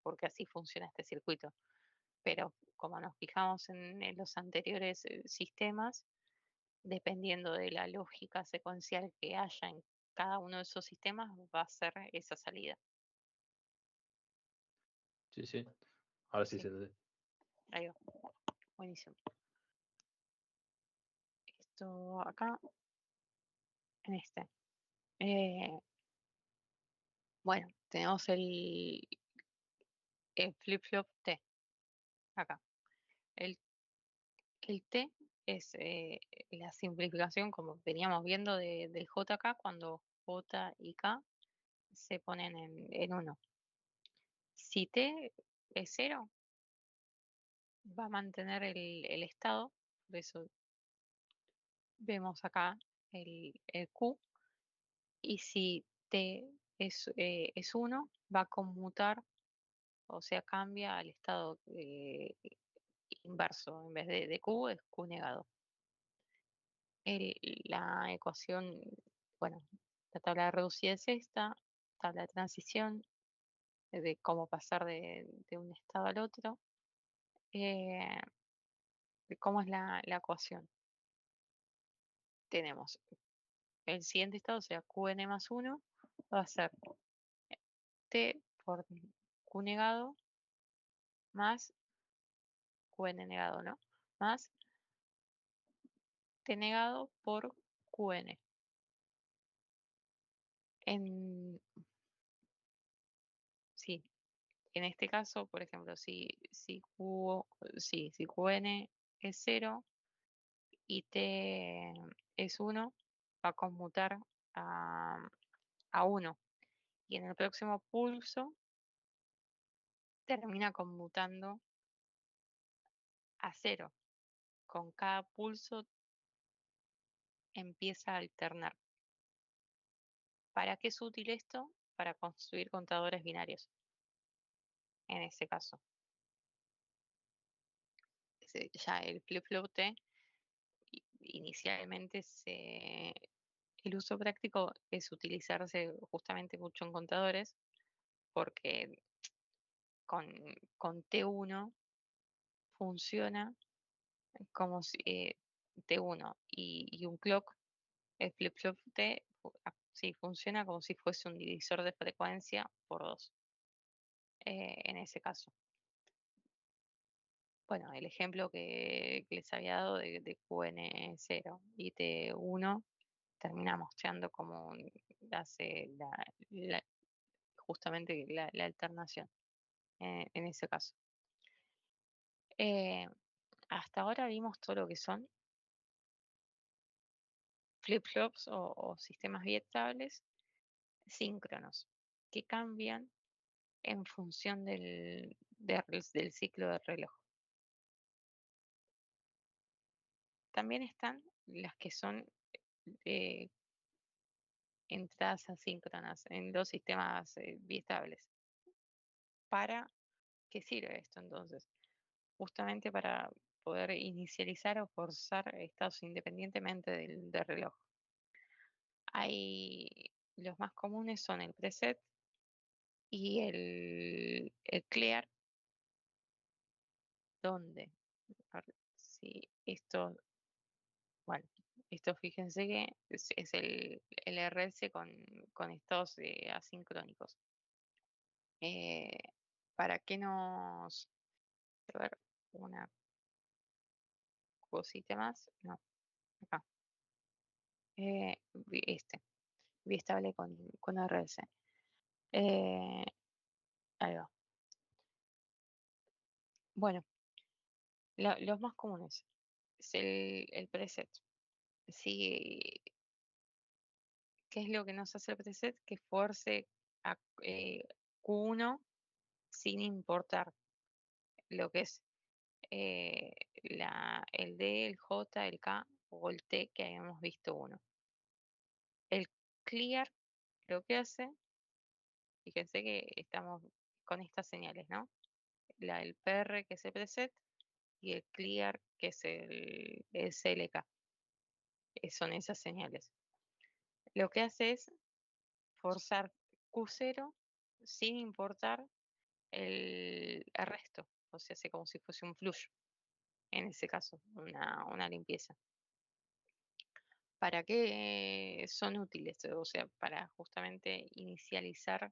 porque así funciona este circuito. Pero como nos fijamos en los anteriores sistemas, dependiendo de la lógica secuencial que haya en cada uno de esos sistemas, va a ser esa salida. Sí, sí. Ahora sí se Sí, entiende. Ahí va. Buenísimo. Esto acá, en este. Bueno, tenemos el flip-flop T acá. El T es la simplificación, como veníamos viendo, del JK cuando J y K se ponen en 1. Si T es 0, va a mantener el estado, por eso vemos acá el Q, y si T es 1, va a conmutar, o sea, cambia al estado inverso. En vez de Q es Q negado. La ecuación, bueno, la tabla de reducida es esta, tabla de transición, de cómo pasar de un estado al otro. Eh, de cómo es la ecuación. Tenemos el siguiente estado, o sea, Qn más 1, va a ser T por Q negado más Qn negado, ¿no? Más T negado por Qn. Sí, en este caso, por ejemplo, si Qn es 0 y T es 1, va a conmutar a 1. Y en el próximo pulso termina conmutando a 0. Con cada pulso empieza a alternar. ¿Para qué es útil esto? Para construir contadores binarios, en ese caso. Ya el flip-flop T, inicialmente el uso práctico es utilizarse justamente mucho en contadores, porque con T1 funciona como si T1 y un clock, el flip-flop T, sí, funciona como si fuese un divisor de frecuencia por 2, en ese caso. Bueno, el ejemplo que les había dado de QN0 y T1 termina mostrando cómo hace justamente la alternación en ese caso. Eh, Hasta ahora vimos todo lo que son flip-flops o sistemas biestables síncronos que cambian en función del ciclo del reloj. También están las que son eh, entradas asíncronas en los sistemas biestables. ¿Para qué sirve esto entonces? Justamente para poder inicializar o forzar estados independientemente del reloj. Los más comunes son el preset y el clear, donde, a ver si esto, bueno, esto fíjense que es el RS con estados asincrónicos. ¿Para qué nos... A ver, una cosita más? No, acá. Biestable con RS. Eh, Ahí va. Bueno, los más comunes es el preset. Sí, ¿qué es lo que nos hace el preset? Que fuerce a Q1 sin importar lo que es eh, el D, el J, el K o el T que habíamos visto uno. El clear lo que hace, fíjense que estamos con estas señales, ¿no? El PR que es el preset y el clear que es el CLK. Son esas señales. Lo que hace es forzar Q0 sin importar el resto. O sea, hace como si fuese un flush, en ese caso, una limpieza. ¿Para qué son útiles? O sea, para justamente inicializar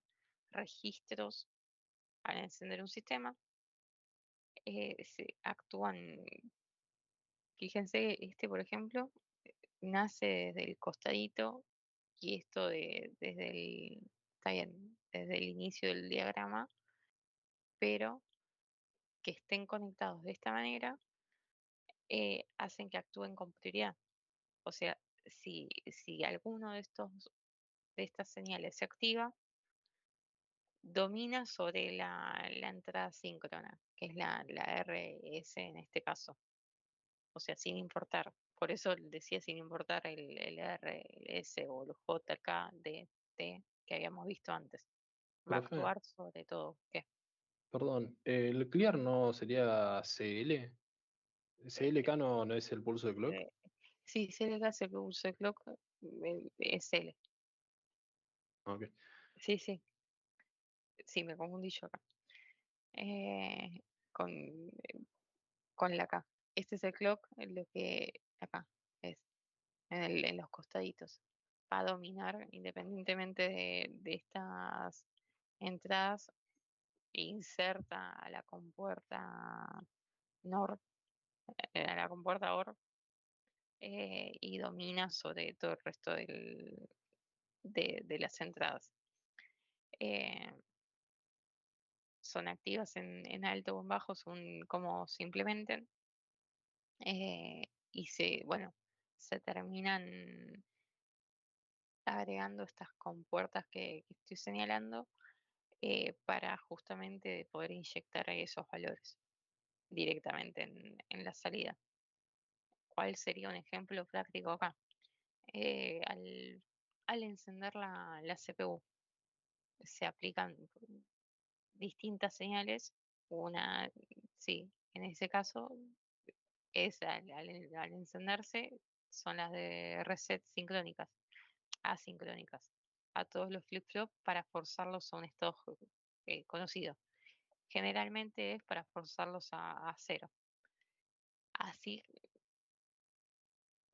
registros al encender un sistema. actúan. Fíjense, este, por ejemplo, nace desde el costadito y esto está bien, desde el inicio del diagrama, pero que estén conectados de esta manera hacen que actúen con prioridad. O sea, si alguno de estas señales se activa, domina sobre la entrada síncrona, que es la RS en este caso. O sea, sin importar. Por eso decía sin importar el R, el S o el J, K, D, T que habíamos visto antes. Va a Profe, actuar sobre todo. ¿Qué? perdón, ¿el clear no sería CL? Eh, ¿CLK no es el pulso de clock? eh, sí, se le hace el uso de clock, es L. Ok. Sí, sí, sí, me confundí yo acá. Eh, con, con la K. Este es el clock, lo que acá es, en los costaditos. Va a dominar independientemente de estas entradas, inserta a la compuerta NOR, a la compuerta OR, y domina sobre todo el resto de las entradas. Eh, Son activas en alto o en bajo, según cómo se implementen, y bueno, se terminan agregando estas compuertas que estoy señalando para justamente poder inyectar esos valores directamente en la salida. ¿Cuál sería un ejemplo práctico acá? Eh, al, Al encender la CPU, se aplican distintas señales. Una, sí, en ese caso es al encenderse, son las de reset sincrónicas, asincrónicas, a todos los flip-flop para forzarlos a un estado conocido. Generalmente es para forzarlos a cero. Así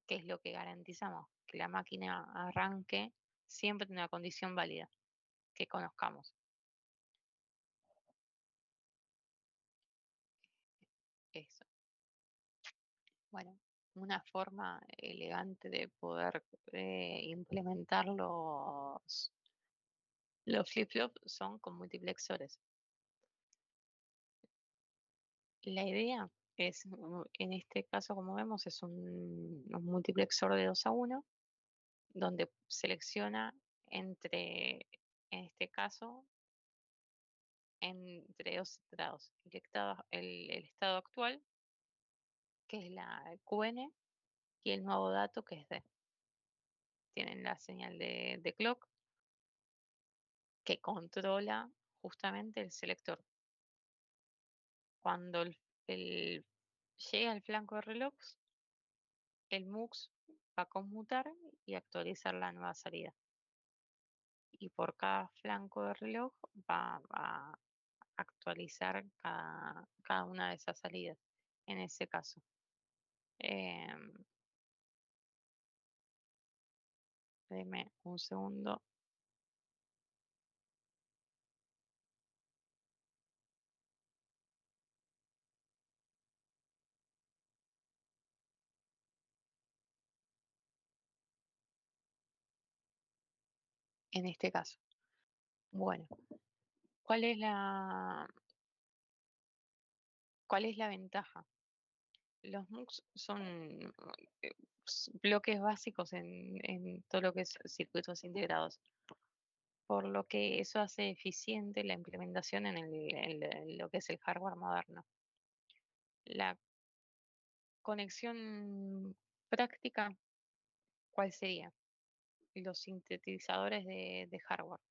que es lo que garantizamos, que la máquina arranque siempre en una condición válida, que conozcamos. Eso. Bueno, una forma elegante de poder implementar los flip-flops son con multiplexores. La idea es, en este caso, como vemos, es un multiplexor de 2 a 1, donde selecciona en este caso, entre dos estados. El estado actual, que es la QN, y el nuevo dato, que es D. Tienen la señal de clock, que controla justamente el selector. Cuando el- llega al flanco de reloj, el MUX va a conmutar y actualizar la nueva salida. Y por cada flanco de reloj va a actualizar cada una de esas salidas. En ese caso, Em, deme un segundo. En este caso, bueno, ¿cuál es cuál es la ventaja? Los MUX son bloques básicos en todo lo que es circuitos integrados, por lo que eso hace eficiente la implementación en lo que es el hardware moderno. La conexión práctica, ¿cuál sería? Los sintetizadores de hardware.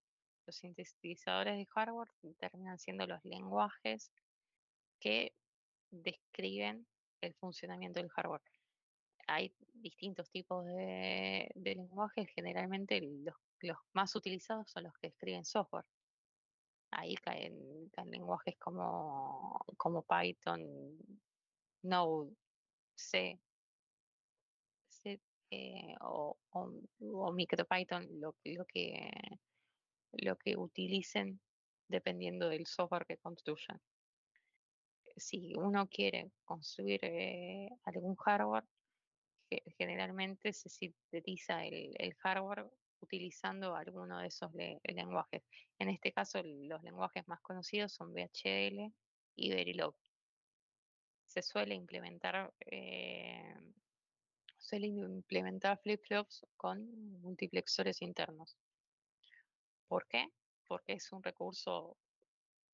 Los sintetizadores de hardware terminan siendo los lenguajes que describen el funcionamiento del hardware. Hay distintos tipos de lenguajes, generalmente los más utilizados son los que escriben software. Ahí caen lenguajes como Python, Node, C, C o MicroPython, lo que utilicen dependiendo del software que construyan. si uno quiere construir algún hardware, generalmente se sintetiza el hardware utilizando alguno de esos lenguajes. En este caso, los lenguajes más conocidos son VHDL y Verilog. Se suele implementar flip-flops con multiplexores internos. ¿Por qué? Porque es un recurso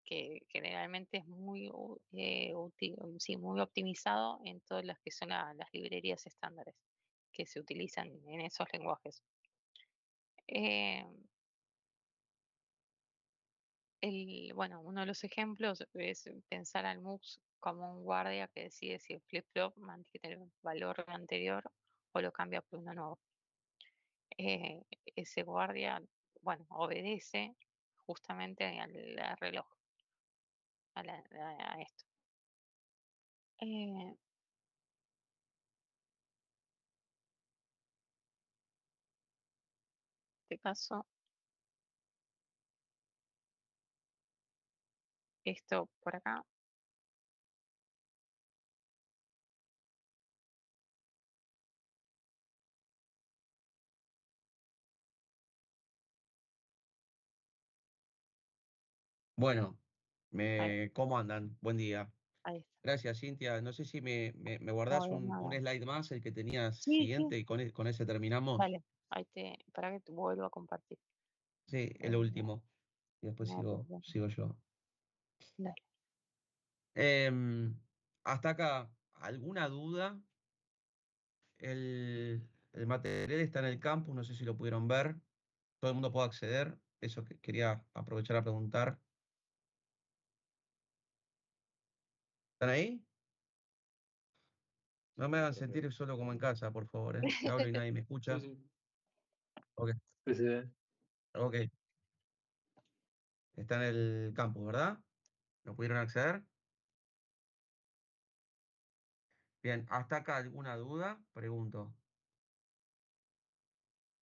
que generalmente es muy optimizado en todas las que son las librerías estándares que se utilizan en esos lenguajes. Eh, bueno, uno de los ejemplos es pensar al MUX como un guardia que decide si el flip-flop mantiene el valor anterior o lo cambia por uno nuevo. Ese guardia, bueno, obedece justamente al reloj, a esto. En este caso, esto por acá. Bueno, Ahí, ¿cómo andan? Buen día. ahí está. Gracias, Cintia. No sé si me No, guardás de un nada. slide más, el que tenías Sí, sí, siguiente, y con ese terminamos. dale. Para que te vuelvo a compartir. Sí, el Eh, último. Y después no, sigo yo. dale. Em, Hasta acá, ¿alguna duda? El material está en el campus, no sé si lo pudieron ver. Todo el mundo puede acceder. Eso que quería aprovechar a preguntar. ¿Están ahí? No me hagan sentir solo como en casa, por favor, ¿eh? Que hablo y nadie me Sí, escucha. sí. Ok, Sí, sí. ok. Está en el campus, ¿verdad? ¿No pudieron acceder? Bien, ¿hasta acá alguna duda? Pregunto.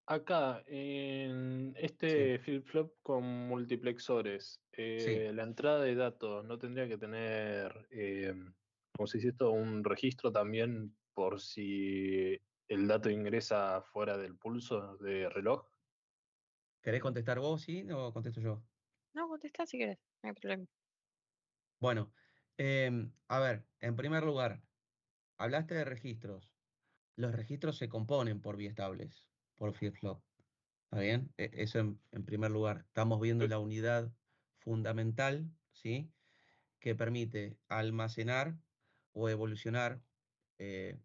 Acá, en Sí, este flip-flop con multiplexores, sí. la entrada de datos no tendría que tener, como se dice esto, un registro también por si el dato ingresa fuera del pulso de reloj. ¿Querés contestar vos, sí? ¿O contesto yo? No, contesta si querés, no hay problema. Bueno, a ver, en primer lugar, hablaste de registros. Los registros se componen por biestables, por flip-flop. ¿Está bien? Eso en primer lugar. Estamos viendo Sí. la unidad fundamental, ¿sí? Que permite almacenar o evolucionar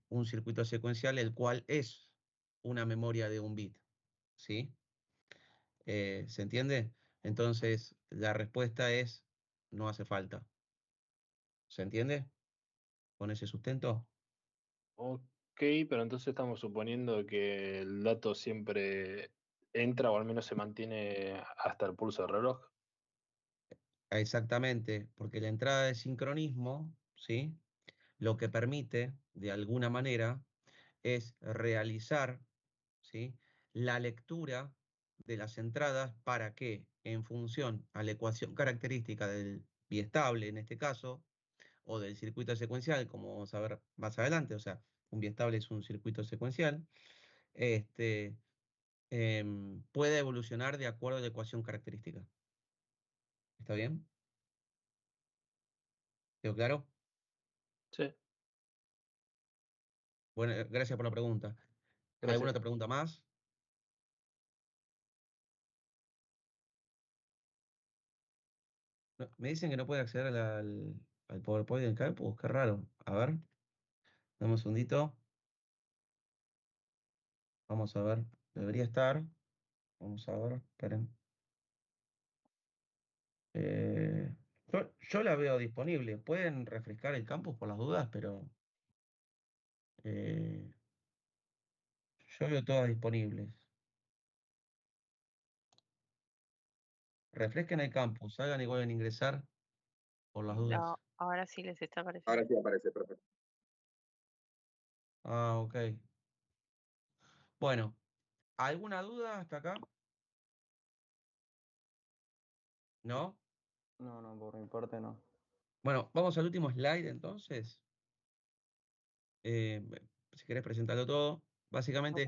un circuito secuencial, el cual es una memoria de un bit, ¿sí? ¿Se entiende? Entonces, la respuesta es, no hace falta. ¿Se entiende? Con ese sustento. Ok, pero entonces estamos suponiendo que el dato siempre entra o al menos se mantiene hasta el pulso del reloj. Exactamente, porque la entrada de sincronismo, ¿sí? Lo que permite, de alguna manera, es realizar, ¿sí? La lectura de las entradas para que, en función a la ecuación característica del biestable, en este caso, o del circuito secuencial, como vamos a ver más adelante, o sea, un biestable es un circuito secuencial, este, puede evolucionar de acuerdo a la ecuación característica. ¿Está bien? ¿Quedó claro? Sí, Bueno, gracias por la pregunta. ¿Alguna gracias. otra pregunta más? Me dicen que no puede acceder al PowerPoint del campus, qué raro. A ver, dame un segundito. Vamos a ver, debería estar. Vamos a ver, esperen. Eh, yo la veo disponible. Pueden refrescar el campus por las dudas, pero eh, yo veo todas disponibles. Refresquen el campus, hagan y vuelven a ingresar por las dudas. Ahora sí les está Ahora apareciendo. sí aparece, profe. Ah, ok. Bueno, ¿alguna duda hasta acá? ¿No? No, no, por mi parte no. Bueno, vamos al último slide entonces. Eh, si querés presentarlo todo. Básicamente,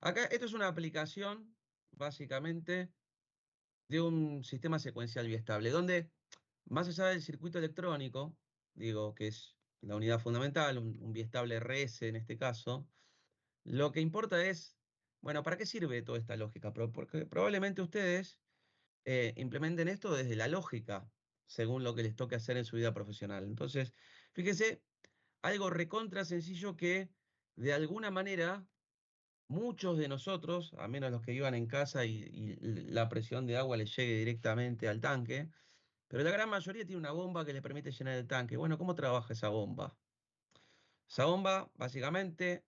acá esto es una aplicación, básicamente, de un sistema secuencial biestable, donde, más allá del circuito electrónico, digo, que es la unidad fundamental, un biestable RS en este caso, lo que importa es, bueno, ¿para qué sirve toda esta lógica? Porque probablemente ustedes implementen esto desde la lógica, según lo que les toque hacer en su vida profesional. Entonces, fíjense, algo recontra sencillo que de alguna manera muchos de nosotros, a menos los que vivan en casa y la presión de agua les llegue directamente al tanque, pero la gran mayoría tiene una bomba que le permite llenar el tanque. Bueno, ¿cómo trabaja esa bomba? Esa bomba básicamente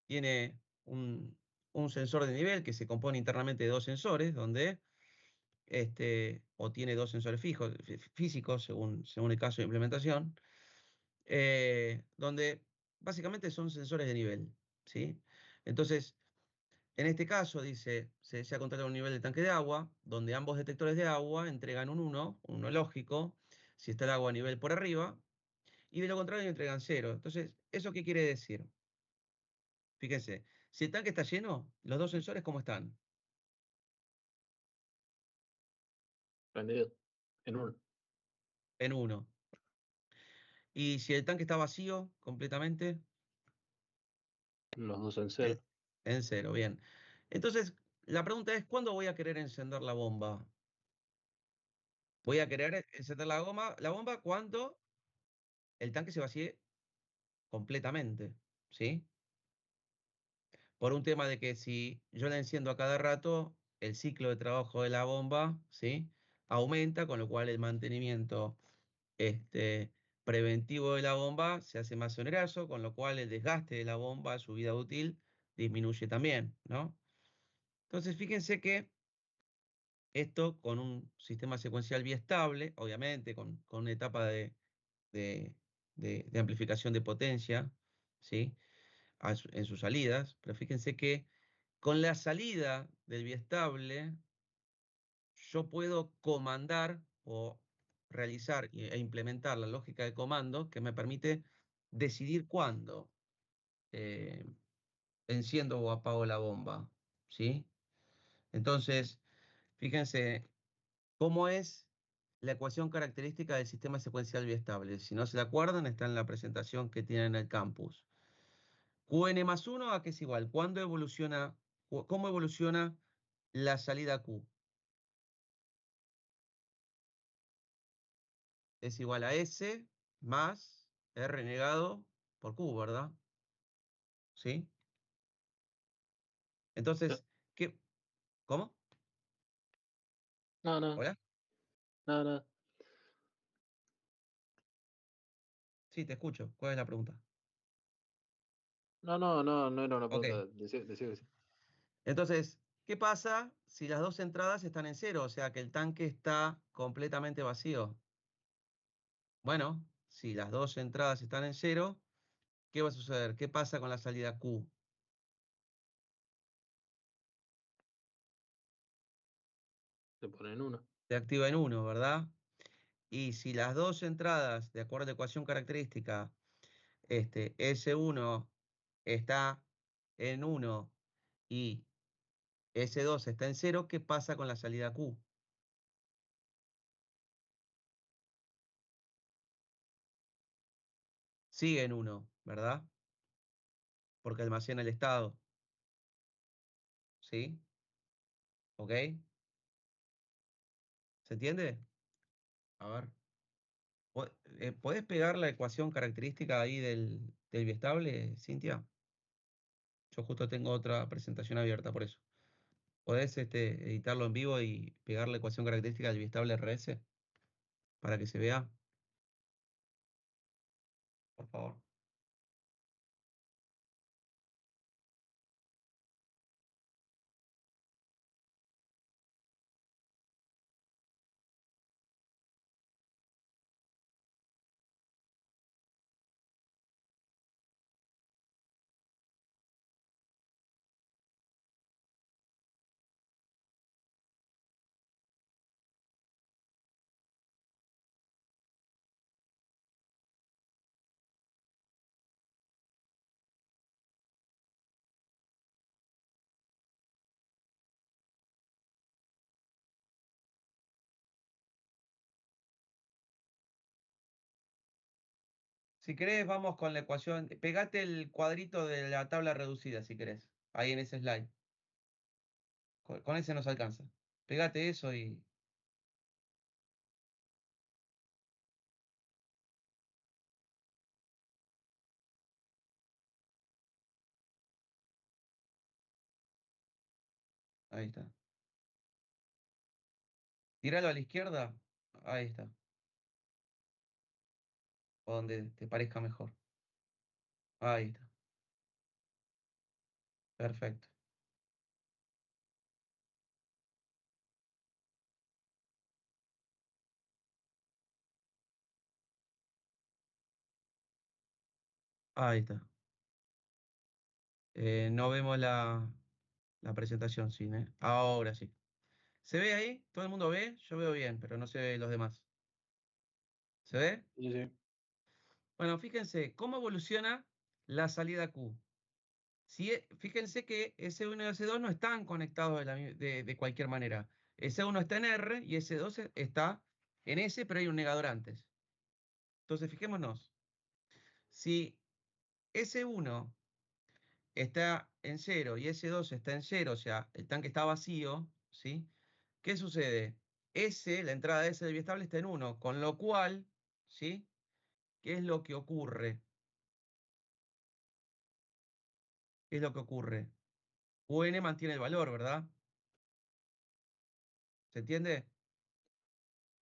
tiene un sensor de nivel que se compone internamente de dos sensores, donde o tiene dos sensores físicos, según el caso de implementación, donde básicamente son sensores de nivel, ¿sí? Entonces, en este caso, dice, se desea controlar un nivel de tanque de agua, donde ambos detectores de agua entregan un 1 lógico, si está el agua a nivel por arriba, y de lo contrario entregan 0. Entonces, ¿eso qué quiere decir? Fíjense, si el tanque está lleno, los dos sensores, ¿cómo están? Prendido. En uno. En 1. Y si el tanque está vacío completamente, Los dos en en, cero. en 0. Bien. Entonces, la pregunta es, ¿cuándo voy a querer encender la bomba? Voy a querer encender la bomba cuando el tanque se vacíe completamente, ¿sí? Por un tema de que si yo la enciendo a cada rato, el ciclo de trabajo de la bomba, ¿sí? Aumenta, con lo cual el mantenimiento preventivo de la bomba se hace más oneroso, con lo cual el desgaste de la bomba, su vida útil, disminuye también, ¿no? Entonces, fíjense que esto con un sistema secuencial biestable, obviamente, con una etapa de- de amplificación de potencia, ¿sí? En sus salidas, pero fíjense que con la salida del biestable, yo puedo comandar o realizar e implementar la lógica de comando que me permite decidir cuándo eh, enciendo o apago la bomba, ¿sí? Entonces, fíjense cómo es la ecuación característica del sistema secuencial biestable. Si no se la acuerdan, está en la presentación que tienen en el campus. Qn más 1, ¿a qué es igual? ¿Cómo evoluciona la salida Q? Es igual a S más R negado por Q, ¿verdad? ¿Sí? Sí. Entonces, ¿qué? ¿Cómo? No, no, ¿Hola? no, no. Sí, te escucho. ¿Cuál es la pregunta? No, no, no, no era una Ok. pregunta. Decía que sí. Entonces, ¿qué pasa si las dos entradas están en cero? O sea, que el tanque está completamente vacío. Bueno, si las dos entradas están en cero, ¿qué va a suceder? ¿Qué pasa con la salida Q? Se pone en uno. Se activa en 1, ¿verdad? Y si las dos entradas, de acuerdo a la ecuación característica, S1 está en 1 y S2 está en 0, ¿qué pasa con la salida Q? Sigue en 1, ¿verdad? Porque almacena el estado, ¿sí? ¿Ok? ¿Se entiende? A ver. ¿Podés pegar la ecuación característica ahí del biestable, Cintia? Yo justo tengo otra presentación abierta por eso. ¿Podés editarlo en vivo y pegar la ecuación característica del biestable RS para que se vea, por favor? Si querés, vamos con la ecuación. Pegate el cuadrito de la tabla reducida, si querés. Ahí en ese slide. Con ese nos alcanza. Pegate eso y... Ahí está. Tíralo a la izquierda. Ahí está. O donde te parezca mejor. Ahí está. Perfecto. Ahí está. No vemos la presentación, sí, ¿eh? Ahora sí. ¿Se ve ahí? ¿Todo el mundo ve? Yo veo bien, pero no se ve los demás. ¿Se ve? Sí, sí. Bueno, fíjense, ¿cómo evoluciona la salida Q? Fíjense que S1 y S2 no están conectados de cualquier manera. S1 está en R y S2 está en S, pero hay un negador antes. Entonces, fijémonos. Si S1 está en 0 y S2 está en 0, o sea, el tanque está vacío, ¿sí? ¿Qué sucede? S, la entrada S del biestable está en 1, con lo cual, ¿sí? ¿Qué es lo que ocurre? ¿Qué es lo que ocurre? UN mantiene el valor, ¿verdad? ¿Se entiende?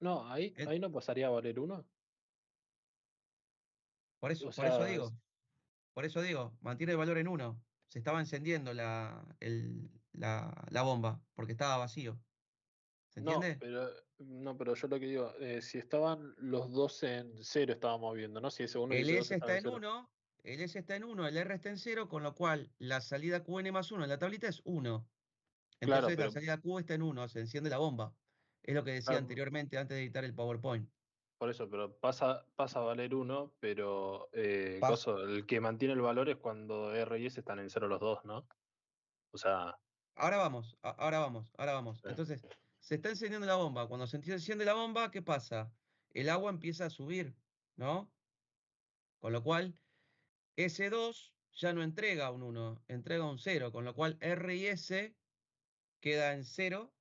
No, ahí, El- ahí no pasaría a valer 1. por O eso, por eso sea, digo, por eso digo, mantiene el valor en 1. Se estaba encendiendo la bomba, porque estaba vacío. ¿Se entiende? no, pero yo lo que digo, si estaban los dos en 0 estábamos viendo, ¿no? Si ese uno y El ese 2 S están está en en 0. 1, el S está en 1, el R está en 0, con lo cual la salida QN más 1 en la tablita es 1. Claro, Entonces la pero salida Q está en 1, se enciende la bomba. Es lo que decía claro, anteriormente antes de editar el PowerPoint. por eso, pero pasa a valer 1, pero Pas- el que mantiene el valor es cuando R y S están en 0 los dos, ¿no? O sea, Ahora vamos, ahora vamos, ahora vamos. sí. Entonces, se está encendiendo la bomba. Cuando se enciende la bomba, ¿qué pasa? El agua empieza a subir, ¿no? Con lo cual, S2 ya no entrega un 1, entrega un 0, con lo cual R y S queda en 0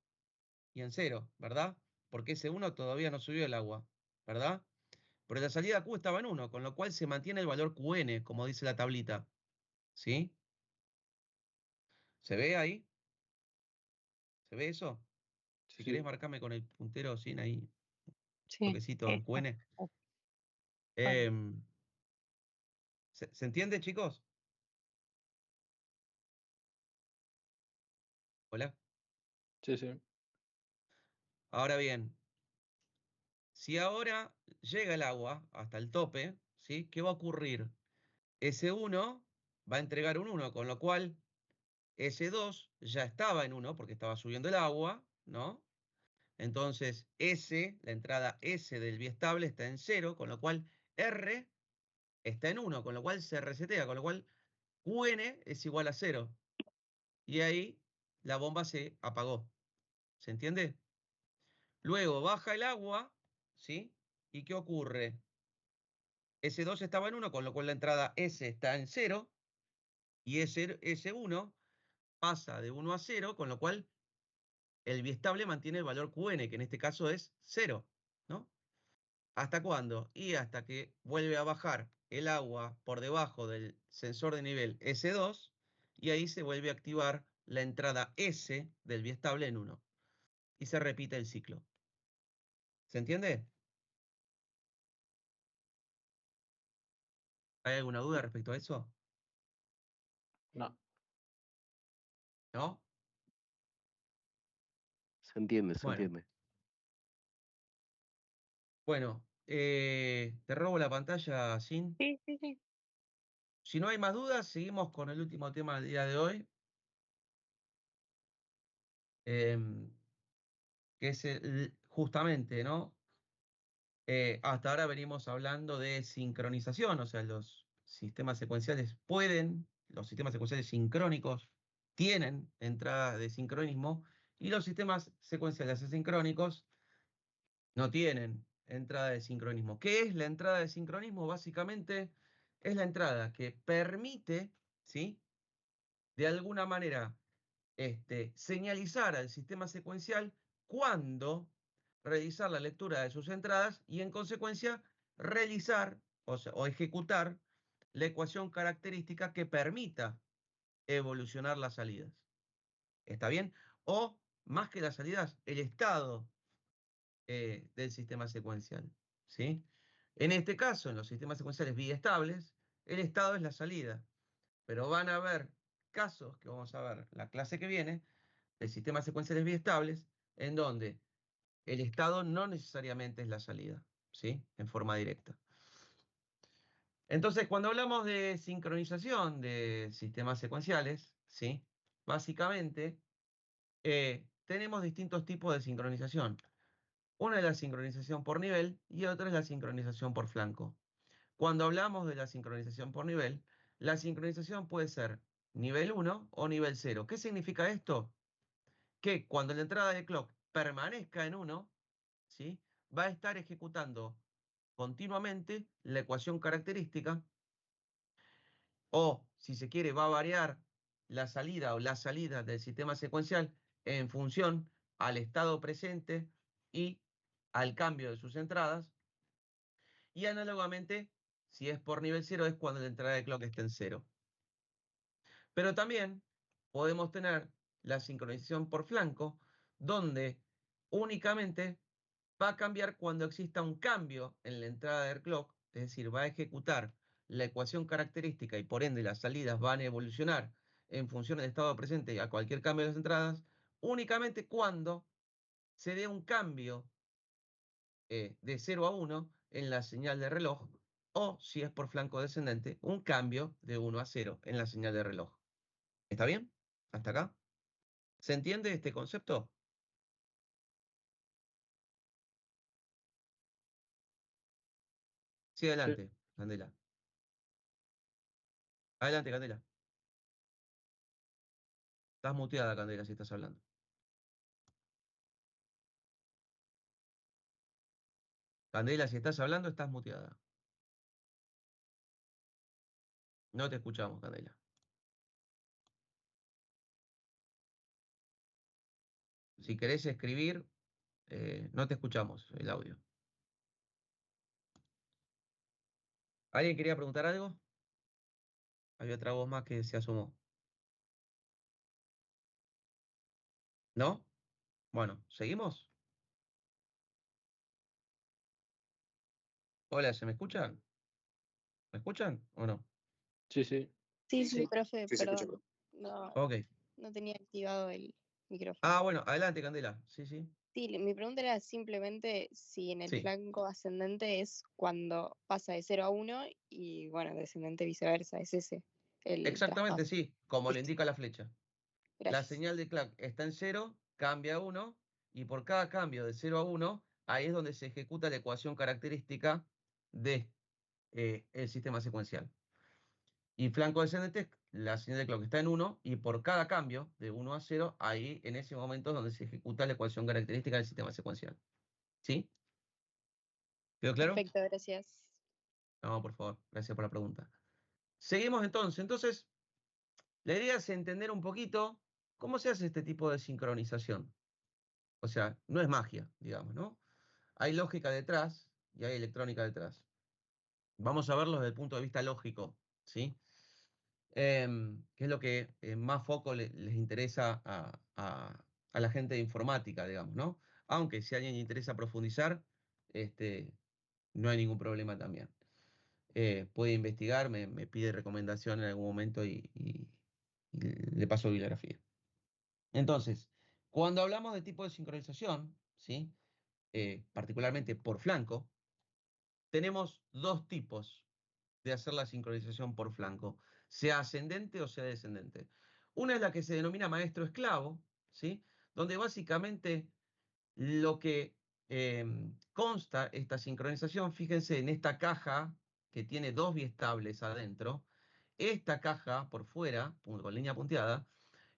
y en 0, ¿verdad? Porque ese 1 todavía no subió el agua, ¿verdad? Pero la salida Q estaba en 1, con lo cual se mantiene el valor QN, como dice la tablita. ¿Sí? ¿Se ve ahí? ¿Se ve eso? Si querés, Sí, marcame con el puntero sin ahí, Sí, toquecito en esto. QN. Vale. Em, ¿se entiende, chicos? Hola. sí, sí. Ahora bien, si ahora llega el agua hasta el tope, ¿sí? ¿Qué va a ocurrir? S1 va a entregar un 1, con lo cual S2 ya estaba en 1 porque estaba subiendo el agua, ¿no? Entonces S, la entrada S del biestable está en 0, con lo cual R está en 1, con lo cual se resetea, con lo cual QN es igual a 0. Y ahí la bomba se apagó. ¿Se entiende? Luego baja el agua, ¿sí? ¿Y qué ocurre? S2 estaba en 1, con lo cual la entrada S está en 0. Y S1 pasa de 1 a 0, con lo cual el biestable mantiene el valor QN, que en este caso es 0, ¿no? ¿Hasta cuándo? Y hasta que vuelve a bajar el agua por debajo del sensor de nivel S2 y ahí se vuelve a activar la entrada S del biestable en 1. Y se repite el ciclo. ¿Se entiende? ¿Hay alguna duda respecto a eso? No, ¿No? Se entiende, se Bueno, entiende. bueno, te robo la pantalla, Sin. Sí, sí, sí. Si no hay más dudas, seguimos con el último tema del día de hoy, em, que es justamente, ¿no? Hasta ahora venimos hablando de sincronización, o sea, los sistemas secuenciales los sistemas secuenciales sincrónicos tienen entrada de sincronismo y los sistemas secuenciales asincrónicos no tienen entrada de sincronismo. ¿Qué es la entrada de sincronismo? Básicamente es la entrada que permite, ¿sí?, de alguna manera señalizar al sistema secuencial cuándo realizar la lectura de sus entradas y en consecuencia realizar o ejecutar la ecuación característica que permita evolucionar las salidas. ¿Está bien? O más que las salidas, el estado del sistema secuencial, ¿sí? En este caso, en los sistemas secuenciales biestables, el estado es la salida, pero van a haber casos que vamos a ver la clase que viene de sistemas secuenciales biestables en donde el estado no necesariamente es la salida, ¿sí?, en forma directa. Entonces, cuando hablamos de sincronización de sistemas secuenciales, ¿sí?, básicamente tenemos distintos tipos de sincronización. Una es la sincronización por nivel y otra es la sincronización por flanco. Cuando hablamos de la sincronización por nivel, la sincronización puede ser nivel 1 o nivel 0. ¿Qué significa esto? Que cuando la entrada de clock permanezca en 1, ¿sí?, va a estar ejecutando continuamente la ecuación característica, o si se quiere va a variar la salida o las salidas del sistema secuencial en función al estado presente y al cambio de sus entradas. Y análogamente, si es por nivel 0, es cuando la entrada de clock está en 0. Pero también podemos tener la sincronización por flanco, donde únicamente va a cambiar cuando exista un cambio en la entrada del clock, es decir, va a ejecutar la ecuación característica y por ende las salidas van a evolucionar en función del estado presente a cualquier cambio de las entradas, únicamente cuando se dé un cambio de 0 a 1 en la señal de reloj, o si es por flanco descendente, un cambio de 1 a 0 en la señal de reloj. ¿Está bien? ¿Hasta acá? ¿Se entiende este concepto? Sí, adelante, Candela. Adelante, Candela. Estás muteada, Candela, si estás hablando. Candela, si estás hablando, estás muteada. No te escuchamos, Candela. Si querés escribir, no te escuchamos el audio. ¿Alguien quería preguntar algo? Había otra voz más que se asomó. ¿No? Bueno, ¿seguimos? Hola, ¿se me escuchan? ¿Me escuchan o no? Sí, sí. Sí, profe, Sí, se escucha. perdón. No, Ok. no tenía activado el micrófono. Ah, bueno, adelante, Candela. Sí, sí. Sí, mi pregunta era simplemente si en el Sí. flanco ascendente es cuando pasa de 0 a 1 y, bueno, descendente viceversa, es ese el Exactamente, traspaso. sí, como le Listo, indica la flecha. La gracias. señal de clock está en 0, cambia a 1, y por cada cambio de 0 a 1, ahí es donde se ejecuta la ecuación característica de el sistema secuencial. Y flanco descendente, la señal de clock está en 1, y por cada cambio de 1 a 0, ahí en ese momento es donde se ejecuta la ecuación característica del sistema secuencial. ¿Sí? ¿Quedó claro? Perfecto, gracias. No, por favor, gracias por la pregunta. Seguimos entonces. Entonces, la idea es entender un poquito cómo se hace este tipo de sincronización. O sea, no es magia, digamos, ¿no? Hay lógica detrás y hay electrónica detrás. Vamos a verlo desde el punto de vista lógico, ¿sí? Que es lo que más foco les interesa a la gente de informática, digamos, ¿no? Aunque si a alguien le interesa profundizar, no hay ningún problema también. Puede investigar, me pide recomendación en algún momento y le paso bibliografía. Entonces, cuando hablamos de tipo de sincronización, ¿sí? Particularmente por flanco, tenemos dos tipos de hacer la sincronización por flanco, sea ascendente o sea descendente. Una es la que se denomina maestro-esclavo, ¿sí? Donde básicamente lo que consta esta sincronización, fíjense en esta caja que tiene dos biestables adentro, esta caja por fuera, con línea punteada,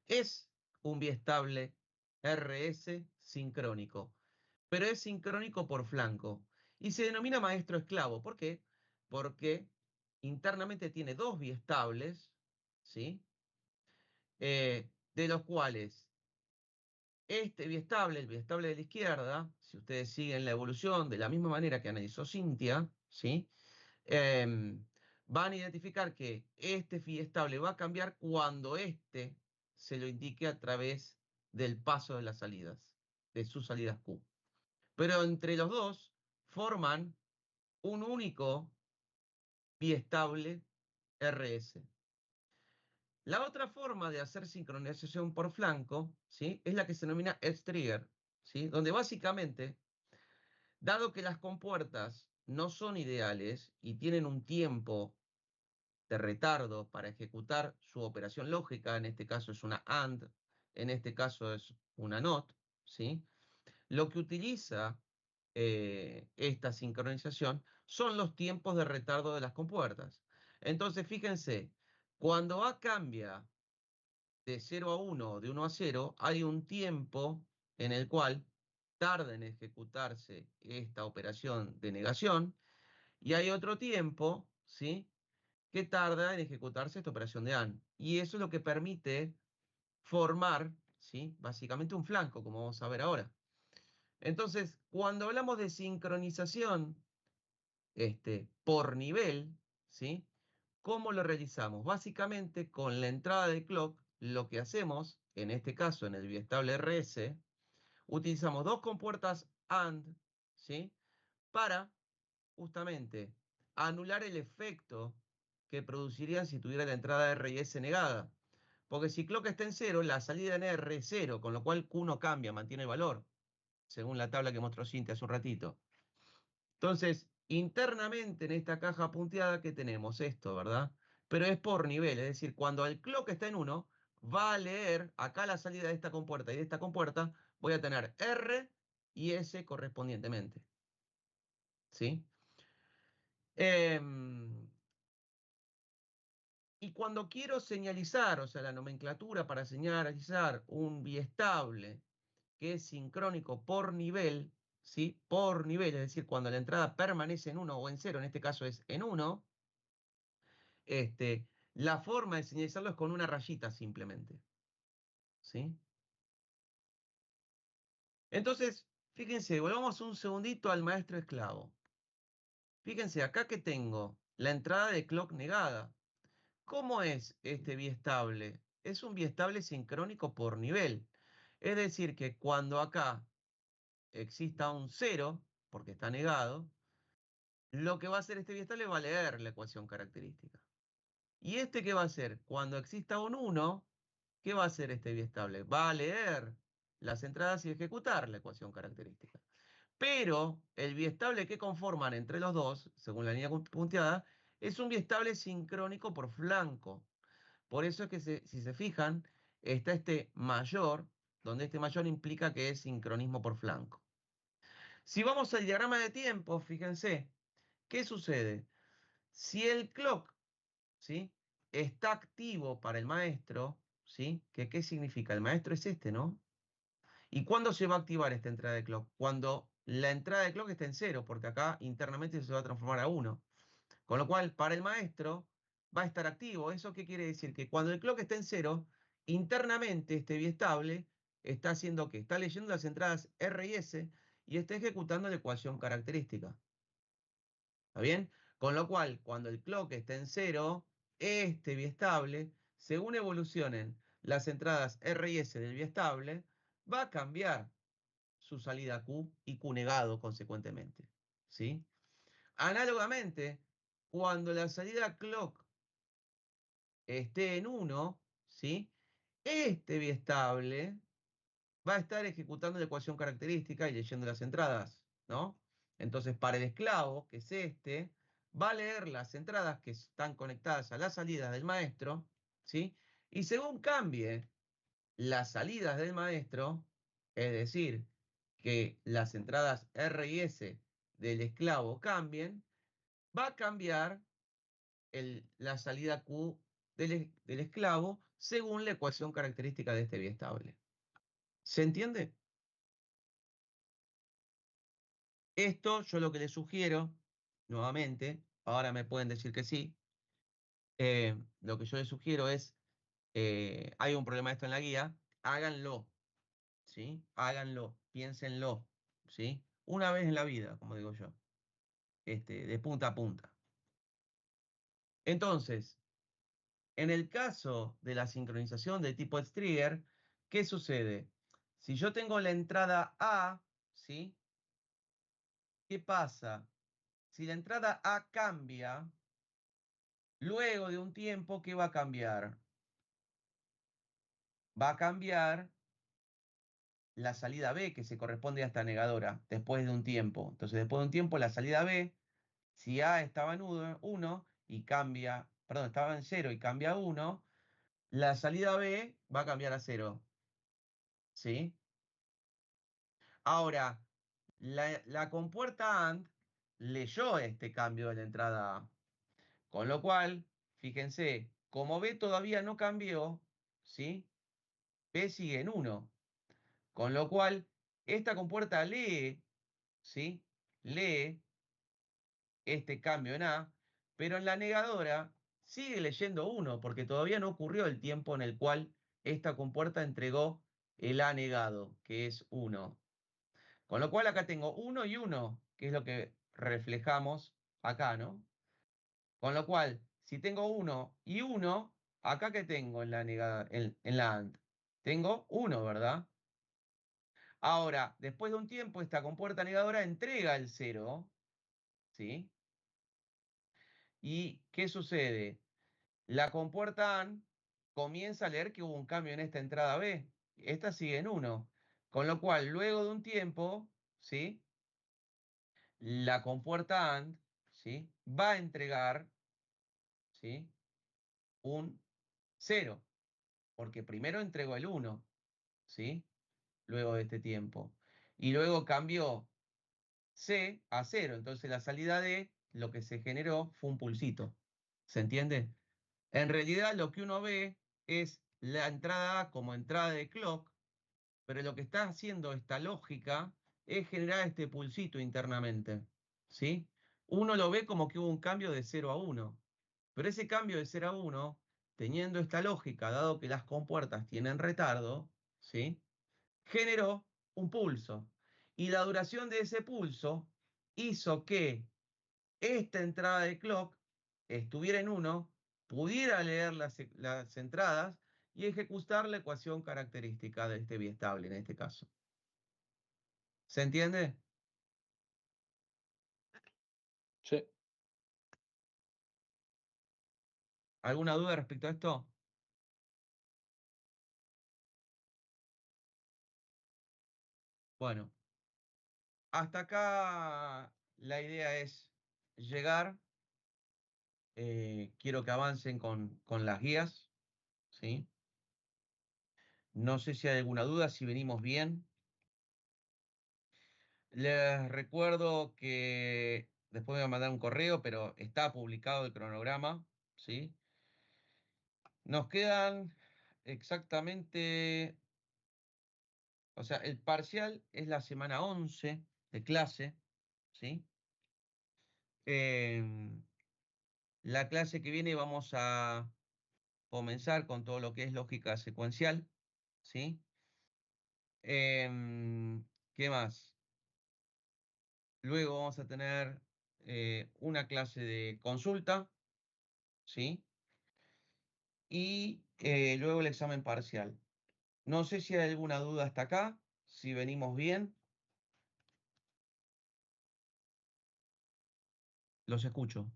es un biestable RS sincrónico, pero es sincrónico por flanco. Y se denomina maestro-esclavo. ¿Por qué? Porque internamente tiene dos biestables, ¿sí? De los cuales este biestable, el biestable de la izquierda, si ustedes siguen la evolución de la misma manera que analizó Cintia, ¿sí? Van a identificar que este biestable va a cambiar cuando este se lo indique a través del paso de las salidas, de sus salidas Q. Pero entre los dos forman un único biestable RS. La otra forma de hacer sincronización por flanco, ¿sí? Es la que se denomina Edge-Trigger, ¿sí? Donde básicamente, dado que las compuertas no son ideales y tienen un tiempo de retardo para ejecutar su operación lógica, en este caso es una AND, en este caso es una NOT, ¿sí? Lo que utiliza esta sincronización son los tiempos de retardo de las compuertas. Entonces, fíjense, cuando A cambia de 0 a 1, de 1 a 0, hay un tiempo en el cual tarda en ejecutarse esta operación de negación y hay otro tiempo, ¿sí?, que tarda en ejecutarse esta operación de AND. Y eso es lo que permite formar, ¿sí?, básicamente un flanco, como vamos a ver ahora. Entonces, cuando hablamos de sincronización por nivel, ¿sí?, ¿cómo lo realizamos? Básicamente, con la entrada de clock, lo que hacemos, en este caso, en el biestable RS, utilizamos dos compuertas AND, ¿sí?, para, justamente, anular el efecto que producirían si tuviera la entrada R y S negada. Porque si clock está en 0, la salida en R es 0, con lo cual Q no cambia, mantiene el valor, según la tabla que mostró Cintia hace un ratito. Entonces, internamente en esta caja punteada, ¿qué tenemos? Esto, ¿verdad? Pero es por nivel, es decir, cuando el clock está en 1, va a leer acá la salida de esta compuerta y de esta compuerta, voy a tener R y S correspondientemente. ¿Sí? Y cuando quiero señalizar, o sea, la nomenclatura para señalizar un biestable que es sincrónico por nivel, ¿sí? Por nivel, es decir, cuando la entrada permanece en 1 o en 0, en este caso es en 1, la forma de señalizarlo es con una rayita simplemente, ¿sí? Entonces, fíjense, volvamos un segundito al maestro esclavo. Fíjense, acá que tengo la entrada de clock negada. ¿Cómo es este biestable? Es un biestable sincrónico por nivel. Es decir, que cuando acá exista un 0, porque está negado, lo que va a hacer este biestable va a leer la ecuación característica. ¿Y este qué va a hacer? Cuando exista un 1, ¿qué va a hacer este biestable? Va a leer las entradas y ejecutar la ecuación característica. Pero el biestable que conforman entre los dos, según la línea punteada, es un biestable sincrónico por flanco. Por eso es que si se fijan, está este mayor, donde este mayor implica que es sincronismo por flanco. Si vamos al diagrama de tiempo, fíjense, ¿qué sucede? Si el clock, ¿sí?, está activo para el maestro, ¿sí? ¿Qué significa? El maestro es este, ¿no? ¿Y cuándo se va a activar esta entrada de clock? Cuando la entrada de clock está en 0, porque acá internamente se va a transformar a 1. Con lo cual, para el maestro va a estar activo. ¿Eso qué quiere decir? Que cuando el clock está en 0, internamente este biestable está haciendo ¿qué? Está leyendo las entradas R y S y está ejecutando la ecuación característica. ¿Está bien? Con lo cual, cuando el clock está en 0, este biestable, según evolucionen las entradas R y S del biestable, va a cambiar su salida Q y Q negado consecuentemente. ¿Sí? Análogamente, cuando la salida clock esté en 1, ¿sí?, este biestable va a estar ejecutando la ecuación característica y leyendo las entradas, ¿no? Entonces, para el esclavo, que es este, va a leer las entradas que están conectadas a las salidas del maestro, ¿sí? Y según cambie las salidas del maestro, es decir, que las entradas R y S del esclavo cambien, va a cambiar la salida Q del esclavo según la ecuación característica de este biestable. ¿Se entiende? Esto yo lo que les sugiero, nuevamente, ahora me pueden decir que sí, lo que yo les sugiero es, hay un problema de esto en la guía, háganlo, ¿sí? Háganlo, piénsenlo, ¿sí? Una vez en la vida, como digo yo, de punta a punta. Entonces, en el caso de la sincronización de tipo trigger, ¿qué sucede? Si yo tengo la entrada A, ¿sí? ¿Qué pasa? Si la entrada A cambia, luego de un tiempo, ¿qué va a cambiar? Va a cambiar la salida B, que se corresponde a esta negadora, después de un tiempo. Entonces, después de un tiempo, la salida B, si A estaba en 1 y cambia, perdón, estaba en 0 y cambia a 1, la salida B va a cambiar a 0. ¿Sí? Ahora, la compuerta AND leyó este cambio de la entrada A. Con lo cual, fíjense, como B todavía no cambió, ¿sí? B sigue en 1. Con lo cual, esta compuerta lee, ¿sí? Lee este cambio en A, pero en la negadora sigue leyendo 1, porque todavía no ocurrió el tiempo en el cual esta compuerta entregó el A negado, que es 1. Con lo cual acá tengo 1 y 1, que es lo que reflejamos acá, ¿no? Con lo cual, si tengo 1 y 1, acá que tengo en la negada, en la AND, tengo 1, ¿verdad? Ahora, después de un tiempo, esta compuerta negadora entrega el 0, ¿sí? ¿Y qué sucede? La compuerta AND comienza a leer que hubo un cambio en esta entrada B. Esta sigue en 1. Con lo cual, luego de un tiempo, ¿sí? La compuerta AND, ¿sí? Va a entregar, ¿sí? Un 0, porque primero entregó el 1, ¿sí? Luego de este tiempo. Y luego cambió C a 0. Entonces la salida D, lo que se generó fue un pulsito. ¿Se entiende? En realidad lo que uno ve es la entrada A como entrada de clock, pero lo que está haciendo esta lógica es generar este pulsito internamente. ¿Sí? Uno lo ve como que hubo un cambio de 0 a 1. Pero ese cambio de 0 a 1, teniendo esta lógica, dado que las compuertas tienen retardo, ¿sí? Generó un pulso. Y la duración de ese pulso hizo que esta entrada de clock estuviera en 1, pudiera leer las entradas y ejecutar la ecuación característica de este biestable en este caso. ¿Se entiende? Sí. ¿Alguna duda respecto a esto? Bueno, hasta acá la idea es llegar. Quiero que avancen con las guías, ¿sí? No sé si hay alguna duda, si venimos bien. Les recuerdo que después me voy a mandar un correo, pero está publicado el cronograma, ¿sí? Nos quedan exactamente, o sea, el parcial es la semana 11 de clase, ¿sí? La clase que viene vamos a comenzar con todo lo que es lógica secuencial, ¿sí? ¿Qué más? Luego vamos a tener una clase de consulta, ¿sí? Y luego el examen parcial. No sé si hay alguna duda hasta acá, si venimos bien. Los escucho.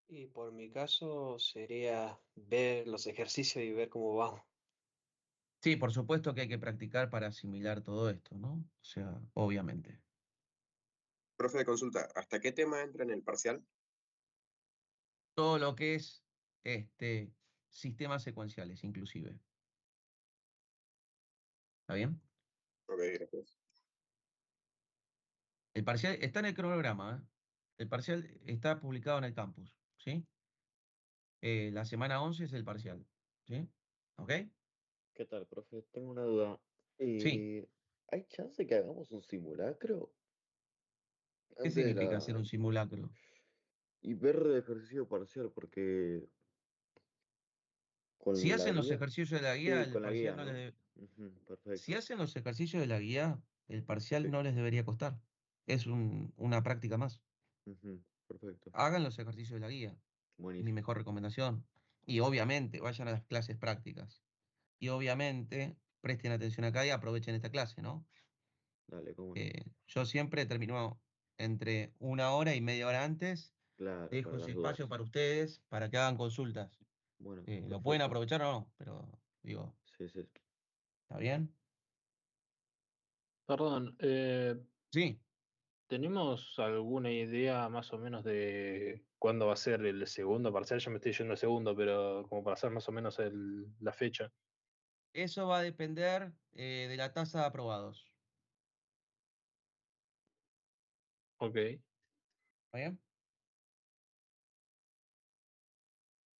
Y por mi caso sería ver los ejercicios y ver cómo vamos. Sí, por supuesto que hay que practicar para asimilar todo esto, ¿no? O sea, obviamente. Profe de consulta, ¿hasta qué tema entra en el parcial? Todo lo que es sistemas secuenciales, inclusive. ¿Está bien? Ok, gracias. El parcial está en el cronograma, ¿eh? El parcial está publicado en el campus, ¿sí? La semana 11 es el parcial, ¿sí? ¿Ok? ¿Qué tal, profe? Tengo una duda. Sí. ¿Hay chance que hagamos un simulacro? ¿Qué Antes de significa hacer un simulacro? Y ver el ejercicio parcial, porque Si con la hacen los guía. ejercicios de la guía, Sí, el con la parcial guía, no les ¿no? debe- Ujú, Si perfecto. hacen los ejercicios de la guía, el parcial Sí. no les debería costar. Es una práctica más. Ujú, perfecto. Hagan los ejercicios de la guía. Mi Buenísimo. mejor recomendación. Y obviamente vayan a las clases prácticas. Y obviamente presten atención acá y aprovechen esta clase, ¿no? Dale, cómo no. Yo siempre termino entre 1 hora y media hora antes. Claro, Dejo para las ese espacio dudas. para ustedes, para que hagan consultas. Bueno, Lo pueden perfecto. aprovechar o no, pero digo, Sí, sí. ¿está bien? Perdón, Sí. ¿tenemos alguna idea más o menos de cuándo va a ser el segundo parcial? Yo me estoy yendo al segundo, pero como para hacer más o menos la fecha. Eso va a depender de la tasa de aprobados. Ok, ¿Está bien?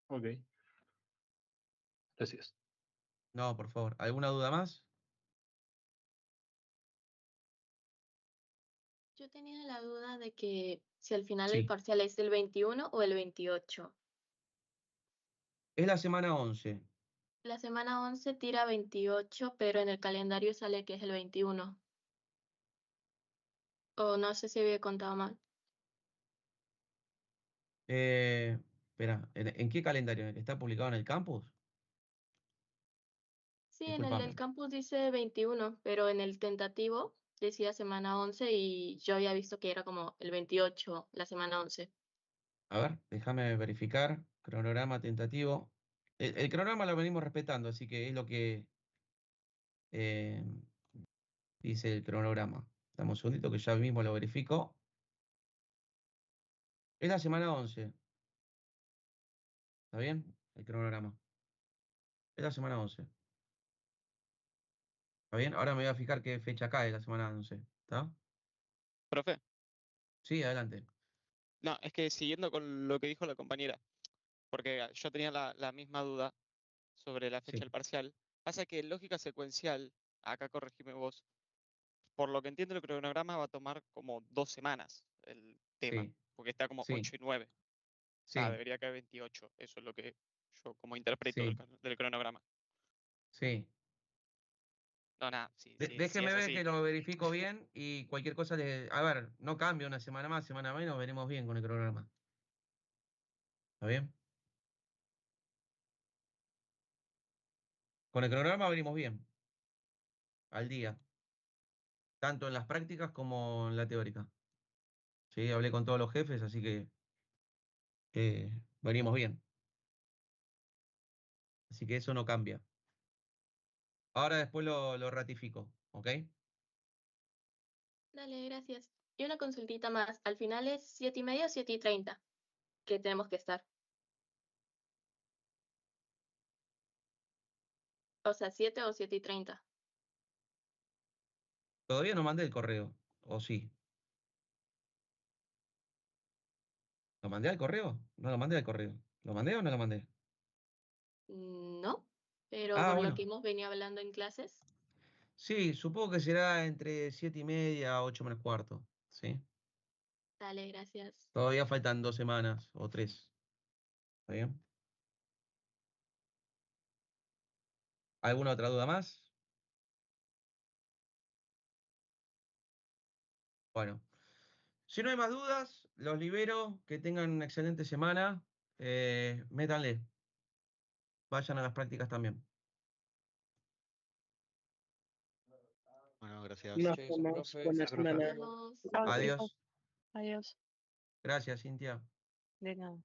ok. Gracias. No, por favor. ¿Alguna duda más? Yo tenía la duda de que si al final el Sí. parcial es el 21 o el 28. Es la semana 11. La semana 11 tira 28, pero en el calendario sale que es el 21. O no sé si había contado mal. Espera, ¿en qué calendario? ¿En el que está publicado en el campus? Sí, en el del Discúlpame. campus dice 21, pero en el tentativo decía semana 11 y yo había visto que era como el 28, la semana 11. A ver, déjame verificar. Cronograma tentativo. El cronograma lo venimos respetando, así que es lo que eh, dice el cronograma. Dame un segundito que ya mismo lo verifico. Es la semana 11. ¿Está bien? El cronograma. Es la semana 11. ¿Está bien? Ahora me voy a fijar qué fecha cae la semana 11. ¿Está? Profe, Sí, adelante. no, es que siguiendo con lo que dijo la compañera, porque yo tenía la misma duda sobre la fecha Sí, del parcial, pasa que en lógica secuencial, acá corregime vos, por lo que entiendo el cronograma va a tomar como 2 semanas el tema, sí, porque está como sí, 8 y 9, o sea, sí, debería caer 28, eso es lo que yo como interpreto sí, del cronograma. sí. No, nada, si Déjeme es ver que así. lo verifico bien y cualquier cosa le... A ver, no cambia una semana más, semana menos, veremos bien con el cronograma. ¿Está bien? Con el cronograma venimos bien, al día, tanto en las prácticas como en la teórica. Sí, hablé con todos los jefes, así que venimos bien. Así que eso no cambia. Ahora después lo ratifico, ¿ok? Dale, gracias. Y una consultita más. Al final es 7:30 o 7:30 que tenemos que estar. O sea, 7 o 7:30. Todavía no mandé el correo, ¿o sí? ¿Lo mandé al correo? No lo mandé al correo. ¿Lo mandé o no lo mandé? No, pero Ah, por lo bueno. que hemos venido hablando en clases. Sí, supongo que será entre 7:30 8 menos cuarto. ¿Sí? Dale, gracias. Todavía faltan 2 semanas o 3. ¿Está bien? ¿Alguna otra duda más? Bueno, si no hay más dudas, los libero. Que tengan una excelente semana. Métanle. Vayan a las prácticas también. Bueno, gracias. Nos Che, eso, vemos. profe. Buena Gracias, profe. semana. Nos vemos. Chao, chicos. Adiós. Adiós. Gracias, Cintia. De nada.